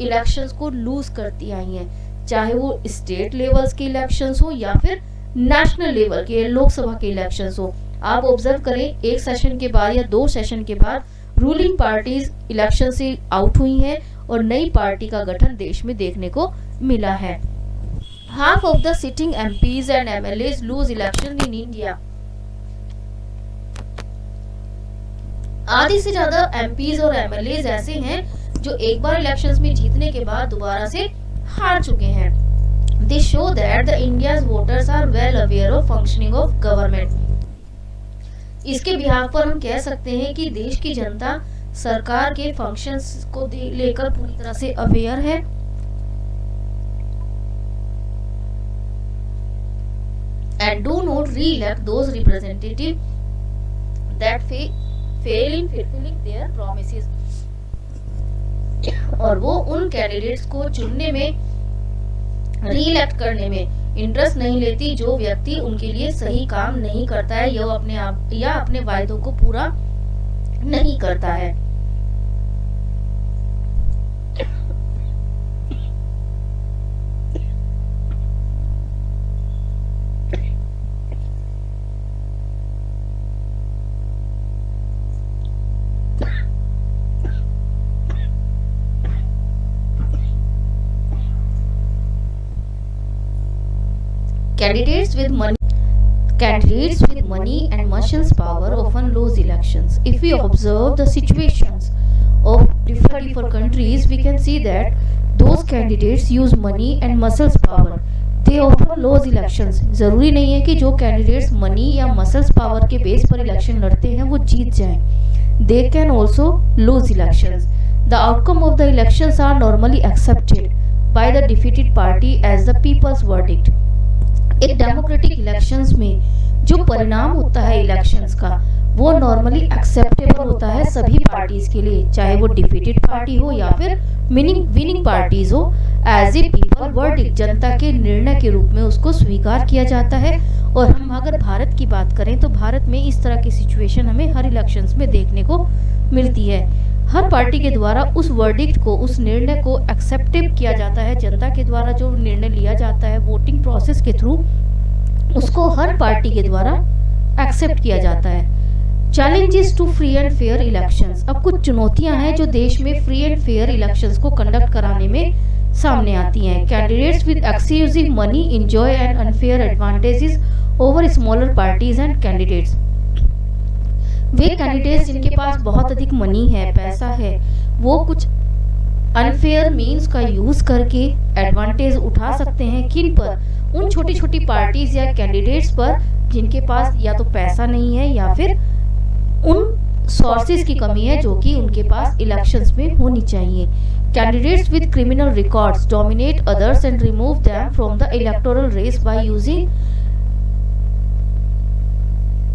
इलेक्शंस को लूज करती आई हैं, चाहे वो स्टेट लेवल्स के इलेक्शंस हो या फिर नेशनल लेवल के लोकसभा के इलेक्शंस हो। आप ऑब्जर्व करें एक सेशन के बाद या 2 सेशन के बाद रूलिंग पार्टीज इलेक्शन से आउट हुई हैं और नई पार्टी का गठन देश में देखने को मिला है। Half of the sitting MPs and MLAs lose election in India. आधी से ज्यादा एमपीज और एमएलएज ऐसे हैं जो एक बार इलेक्शंस में जीतने के बाद दोबारा से हार चुके हैं। They show that the India's voters are well aware of functioning of government. इसके बिहाफ पर हम कह सकते हैं कि देश की जनता सरकार के फंक्शंस को लेकर पूरी तरह से अवेयर है। And do not re-elect those representatives that fail in fulfilling their promises. और वो उन कैंडिडेट्स को चुनने में, री-इलेक्ट करने में इंटरेस्ट नहीं लेती जो व्यक्ति उनके लिए सही काम नहीं करता है या अपने वायदों को पूरा नहीं करता है। Candidates with money and muscle power often lose elections. If we observe the situations of different countries, we can see that those candidates use money and muscle power. They often lose elections. जरूरी नहीं है कि जो candidates money या muscle power के base पर election लड़ते हैं वो जीत जाएं. They can also lose elections. The outcome of the elections are normally accepted by the defeated party as the people's verdict. एक डेमोक्रेटिक इलेक्शंस में जो परिणाम होता है इलेक्शंस का वो नॉर्मली एक्सेप्टेबल होता है सभी पार्टीज के लिए, चाहे वो डिफीटेड पार्टी हो या फिर विनिंग पार्टीज हो। एज ए पीपल वर्डिक्ट, जनता के निर्णय के रूप में उसको स्वीकार किया जाता है। और हम अगर भारत की बात करें तो भारत में इस तरह की सिचुएशन हमें हर इलेक्शंस में देखने को मिलती है। हर पार्टी के द्वारा उस वर्डिक्ट को, उस निर्णय को एक्सेप्टेड किया जाता है। जनता के द्वारा जो निर्णय लिया जाता है वोटिंग प्रोसेस के थ्रू, उसको हर पार्टी के द्वारा एक्सेप्ट किया जाता है। Challenges to free and fair elections. अब कुछ चुनौतियां हैं जो देश में फ्री एंड फेयर इलेक्शंस को कंडक्ट कराने में सामने आती हैं। Candidates with exclusive money enjoy and unfair advantages over smaller parties and candidates. वे कैंडिडेट्स जिनके पास बहुत अधिक मनी है, पैसा है, वो कुछ अनफेयर मीन्स का यूज करके एडवांटेज उठा सकते हैं। किन पर? उन छोटी छोटी पार्टीज या कैंडिडेट्स पर जिनके पास या तो पैसा नहीं है या फिर उन सोर्सेज की कमी है जो कि उनके पास इलेक्शंस में होनी चाहिए। Candidates with criminal records dominate others and remove them from the electoral race by using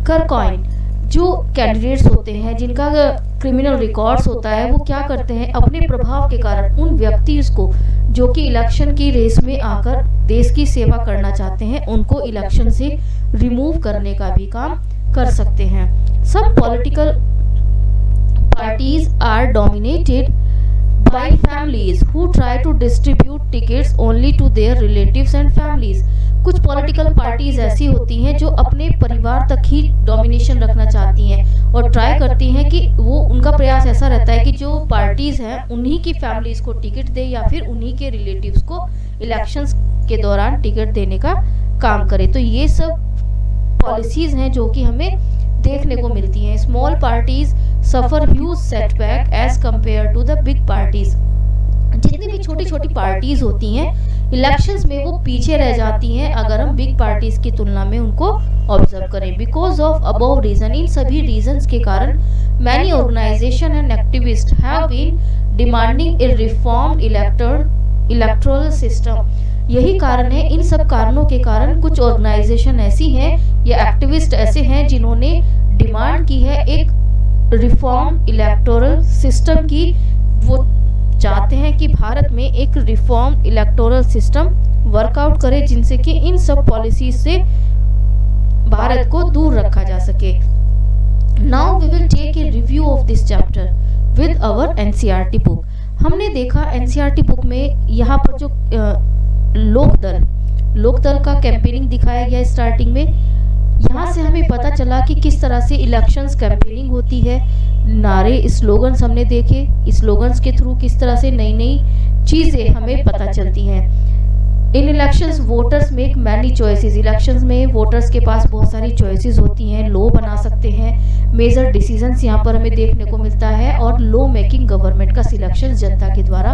coercion. जो कैंडिडेट्स होते हैं जिनका क्रिमिनल रिकॉर्ड्स होता है वो क्या करते हैं, अपने प्रभाव के कारण उन व्यक्ति को जो कि इलेक्शन की रेस में आकर देश की सेवा करना चाहते हैं उनको इलेक्शन से रिमूव करने का भी काम कर सकते हैं। सब political parties are dominated by families who try to distribute tickets only to their relatives and families। कुछ पॉलिटिकल पार्टीज ऐसी होती हैं जो अपने परिवार तक ही डोमिनेशन रखना चाहती हैं और ट्राई करती हैं कि वो, उनका प्रयास ऐसा रहता है कि जो पार्टीज हैं उन्हीं की फैमिलीज को टिकट दे या फिर उन्हीं के रिलेटिव्स को इलेक्शंस के दौरान टिकट देने का काम करे। तो ये सब पॉलिसीज हैं जो कि हमें देखने को मिलती हैं। Small parties suffer huge setback as compare to the big parties. जितनी भी छोटी छोटी पार्टीज होती हैं इलेक्शंस में वो पीछे रह जाती हैं अगर हम बिग पार्टीज की तुलना में उनको ऑब्जर्व करें। बिकॉज ऑफ अबव रीजन, इन सभी रीजंस के कारण many organization and activist have been demanding a reform electoral system. यही कारण है, इन सब कारणों के कारण कुछ ऑर्गेनाइजेशन ऐसी हैं या एक्टिविस्ट ऐसे हैं जिन्होंने डिमांड की है एक रिफॉर्म इलेक्टोरल सिस्टम की। वो चाहते हैं कि भारत में एक रिफॉर्म इलेक्टोरल सिस्टम वर्कआउट करे जिनसे कि इन सब पॉलिसीज से भारत को दूर रखा जा सके। Now we will take a review of this chapter with our NCERT book. हमने देखा एनसीईआरटी बुक में यहाँ पर जो लोकदल का कैंपेनिंग दिखाया गया स्टार्टिंग में। यहाँ से हमें पता चला कि किस तरह से इलेक्शंस कैंपेनिंग होती है। नारे, स्लोगन्स हमने देखे, स्लोगन्स के थ्रू किस तरह से नई नई चीज़ें हमें पता चलती हैं। In elections voters make many choices. Elections में वोटर्स के पास बहुत सारी चॉइसेस होती हैं, लॉ बना सकते हैं, मेजर डिसीजंस यहाँ पर हमें देखने को मिलता है और लॉ मेकिंग गवर्नमेंट का सिलेक्शन जनता के द्वारा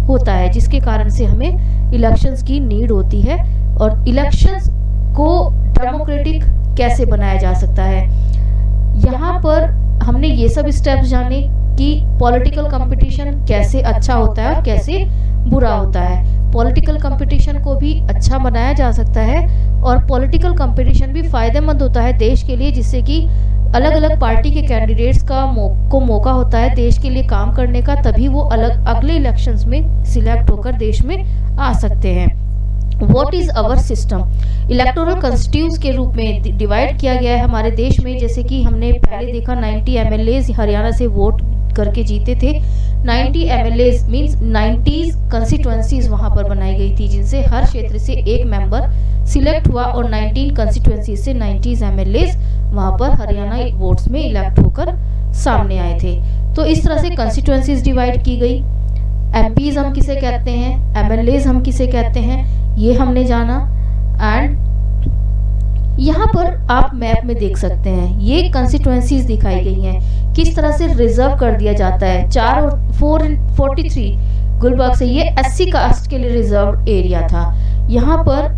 होता है, जिसके कारण से हमें इलेक्शंस की नीड होती है। और इलेक्शंस को डेमोक्रेटिक कैसे बनाया जा सकता है, यहाँ पर हमने ये सब स्टेप्स जाने कि पॉलिटिकल कंपटीशन कैसे अच्छा होता है और कैसे बुरा होता है। पॉलिटिकल कंपटीशन को भी अच्छा बनाया जा सकता है और पॉलिटिकल कंपटीशन भी फायदेमंद होता है देश के लिए, जिससे कि अलग अलग पार्टी के कैंडिडेट्स को मौका होता है देश के लिए काम करने का, तभी वो अगले इलेक्शंस में सिलेक्ट होकर देश में आ सकते हैं। What is our system? Electoral कॉन्स्टिट्यूंस के रूप में डिवाइड किया गया है हमारे देश में। जैसे कि हमने पहले देखा 90 एमएलएज हरियाणा से वोट करके जीते थे। 90 एमएलएज मींस 90 कंस्टिट्यूएंसीज वहां पर बनाई गई थी, जिनसे हर क्षेत्र से एक मेंबर सिलेक्ट हुआ और 19 कंस्टिट्यूएंसी से 90 एमएलएज वहां पर हरियाणा वोट्स में इलेक्ट होकर सामने आए थे। तो इस तरह से कंस्टिट्यूएंसीज डिवाइड की गई। एमपीज हम किसे कहते हैं, एमएलएज हम किसे कहते हैं, ये हमने जाना। एंड यहाँ पर आप मैप में देख सकते हैं ये कंस्टिट्यूएंसीज दिखाई गई हैं, किस तरह से रिजर्व कर दिया जाता है। 4 और 43 गुलबर्ग से ये SC कास्ट के लिए रिजर्व एरिया था। यहाँ पर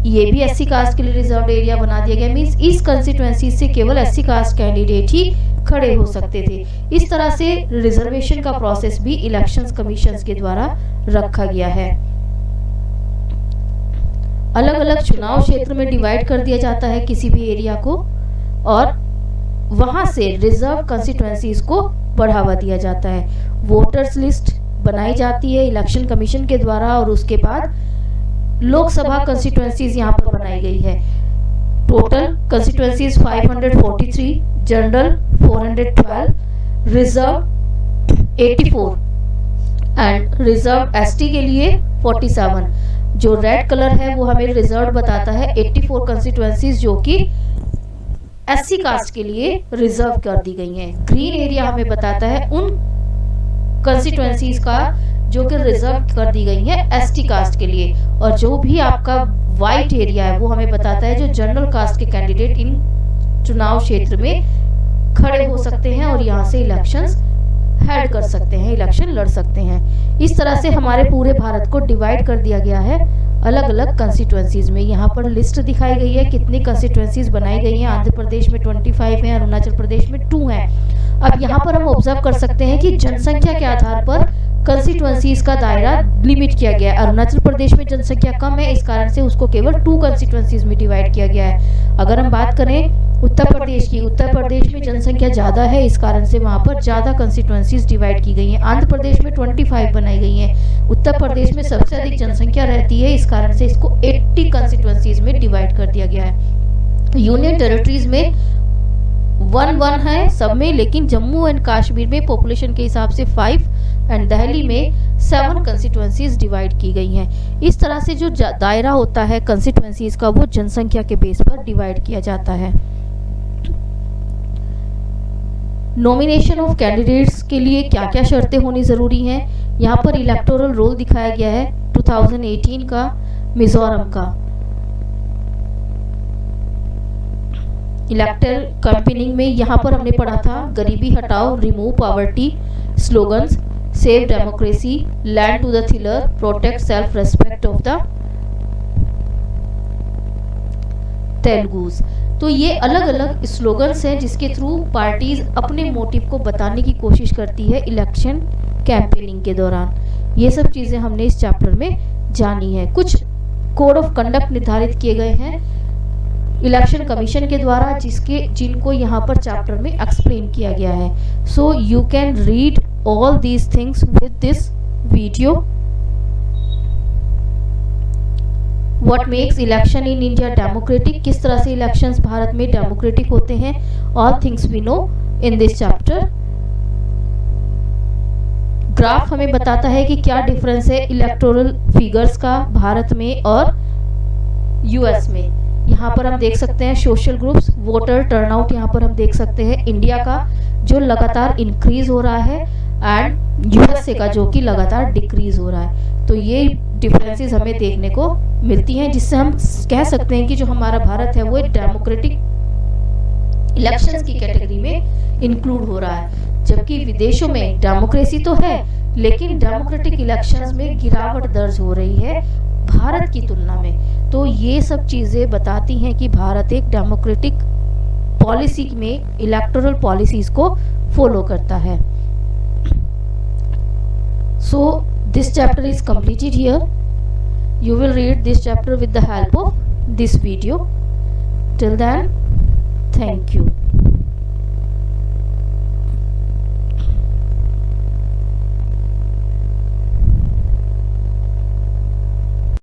ये भी SC कास्ट के लिए रिजर्व एरिया बना दिया गया। मींस इस कंस्टिट्यूएंसी से केवल SC कास्ट कैंडिडेट ही खड़े हो सकते थे। इस तरह से रिजर्वेशन का प्रोसेस भी इलेक्शंस कमीशन के द्वारा रखा गया है। अलग अलग चुनाव क्षेत्र में डिवाइड कर दिया जाता है किसी भी एरिया को, और वहां से रिजर्व कंस्टिट्यूएंसीज को बढ़ावा दिया जाता है। वोटर्स लिस्ट बनाई जाती है इलेक्शन कमीशन के द्वारा, और उसके बाद लोकसभा कंस्टिट्यूएंसीज यहाँ पर बनाई गई है। Total constituencies 543, general 412, reserve 84 and reserve ST के लिए 47। जो रेड कलर है वो हमें रिजर्व बताता है 84 कंस्टिट्यूएंसीज जो कि एससी कास्ट के लिए रिजर्व कर दी गई हैं। ग्रीन एरिया हमें बताता है उन कंस्टिट्यूएंसीज का जो कि रिजर्व कर दी गई है एसटी कास्ट के लिए, और जो भी आपका वाइट एरिया है वो हमें बताता है जो जनरल कास्ट के कैंडिडेट इन चुनाव क्षेत्र में खड़े हो सकते हैं और यहाँ से इलेक्शंस हेड कर सकते हैं, इलेक्शन लड़ सकते हैं। इस तरह से हमारे पूरे भारत को डिवाइड कर दिया गया है अलग अलग कंस्टिट्यूएंसीज में। यहाँ पर लिस्ट दिखाई गई है कितनी कंस्टिट्यूएंसीज बनाई गई हैं। आंध्र प्रदेश में 25 हैं, अरुणाचल प्रदेश में 2 हैं। अब यहाँ पर हम ऑब्जर्व कर सकते हैं कि जनसंख्या के आधार पर कंस्टिट्यूएंसीज का दायरा लिमिट किया गया है। अरुणाचल प्रदेश में जनसंख्या कम है, इस कारण से उसको केवल 2 कंस्टिट्यूएंसीज में डिवाइड किया गया है। अगर हम बात करें उत्तर प्रदेश की, उत्तर प्रदेश में जनसंख्या ज़्यादा है, इस कारण से वहाँ पर ज़्यादा कंस्टिट्यूएंसीज डिवाइड की गई हैं। आंध्र प्रदेश में 25 बनाई गई हैं। उत्तर प्रदेश में सबसे अधिक जनसंख्या रहती है, इस कारण से इसको 80 कंस्टिट्यूएंसीज में डिवाइड कर दिया गया है। यूनियन टेरिटरीज में 1 है सब में, लेकिन जम्मू एंड कश्मीर में पॉपुलेशन के हिसाब से 5 एंड दिल्ली में 7 कंस्टिट्यूएंसीज डिवाइड की गई हैं। इस तरह से जो दायरा होता है कंस्टिट्यूएंसीज का वो जनसंख्या के बेस पर डिवाइड किया जाता है। नॉमिनेशन ऑफ कैंडिडेट्स के लिए क्या क्या शर्तें होनी ज़रूरी हैं, यहाँ पर इलेक्टोरल रोल दिखाया गया है 2018 का मिजोरम का। इलेक्टोरल कैंपेनिंग में यहाँ पर हमने पढ़ा था गरीबी हटाओ, remove poverty, slogans, save democracy, land to the tiller, protect self respect of the Telugus. तो ये अलग अलग स्लोगन्स हैं जिसके थ्रू पार्टीज अपने मोटिव को बताने की कोशिश करती है इलेक्शन कैंपेनिंग के दौरान। ये सब चीज़ें हमने इस चैप्टर में जानी है। कुछ कोड ऑफ कंडक्ट निर्धारित किए गए हैं इलेक्शन कमीशन के द्वारा जिनको यहाँ पर चैप्टर में एक्सप्लेन किया गया है। So you can read all these things with this video. What makes election in India democratic? किस तरह से इलेक्शंस भारत में डेमोक्रेटिक होते हैं? All things we know in this chapter. Graph हमें बताता है कि क्या डिफरेंस है इलेक्टोरल फिगर्स का भारत में और यूएस में। यहाँ पर हम देख सकते हैं सोशल ग्रुप्स, वोटर टर्नआउट यहाँ पर हम देख सकते हैं इंडिया का जो लगातार इंक्रीज हो रहा है एंड यूएसए का जो कि लगातार डिक्रीज हो रहा है। तो ये डिफरेंसेस हमें देखने को मिलती हैं, जिससे हम कह सकते हैं कि जो हमारा भारत है वो एक डेमोक्रेटिक इलेक्शंस की कैटेगरी में इंक्लूड हो रहा है, जबकि विदेशों में डेमोक्रेसी तो है लेकिन डेमोक्रेटिक इलेक्शंस में गिरावट दर्ज हो रही है भारत की तुलना में। तो ये सब चीज़ें बताती हैं कि भारत एक डेमोक्रेटिक पॉलिसी में इलेक्टोरल पॉलिसीज को फॉलो करता है। सो this chapter is completed here. You will read this chapter with the help of this video. Till then, thank you.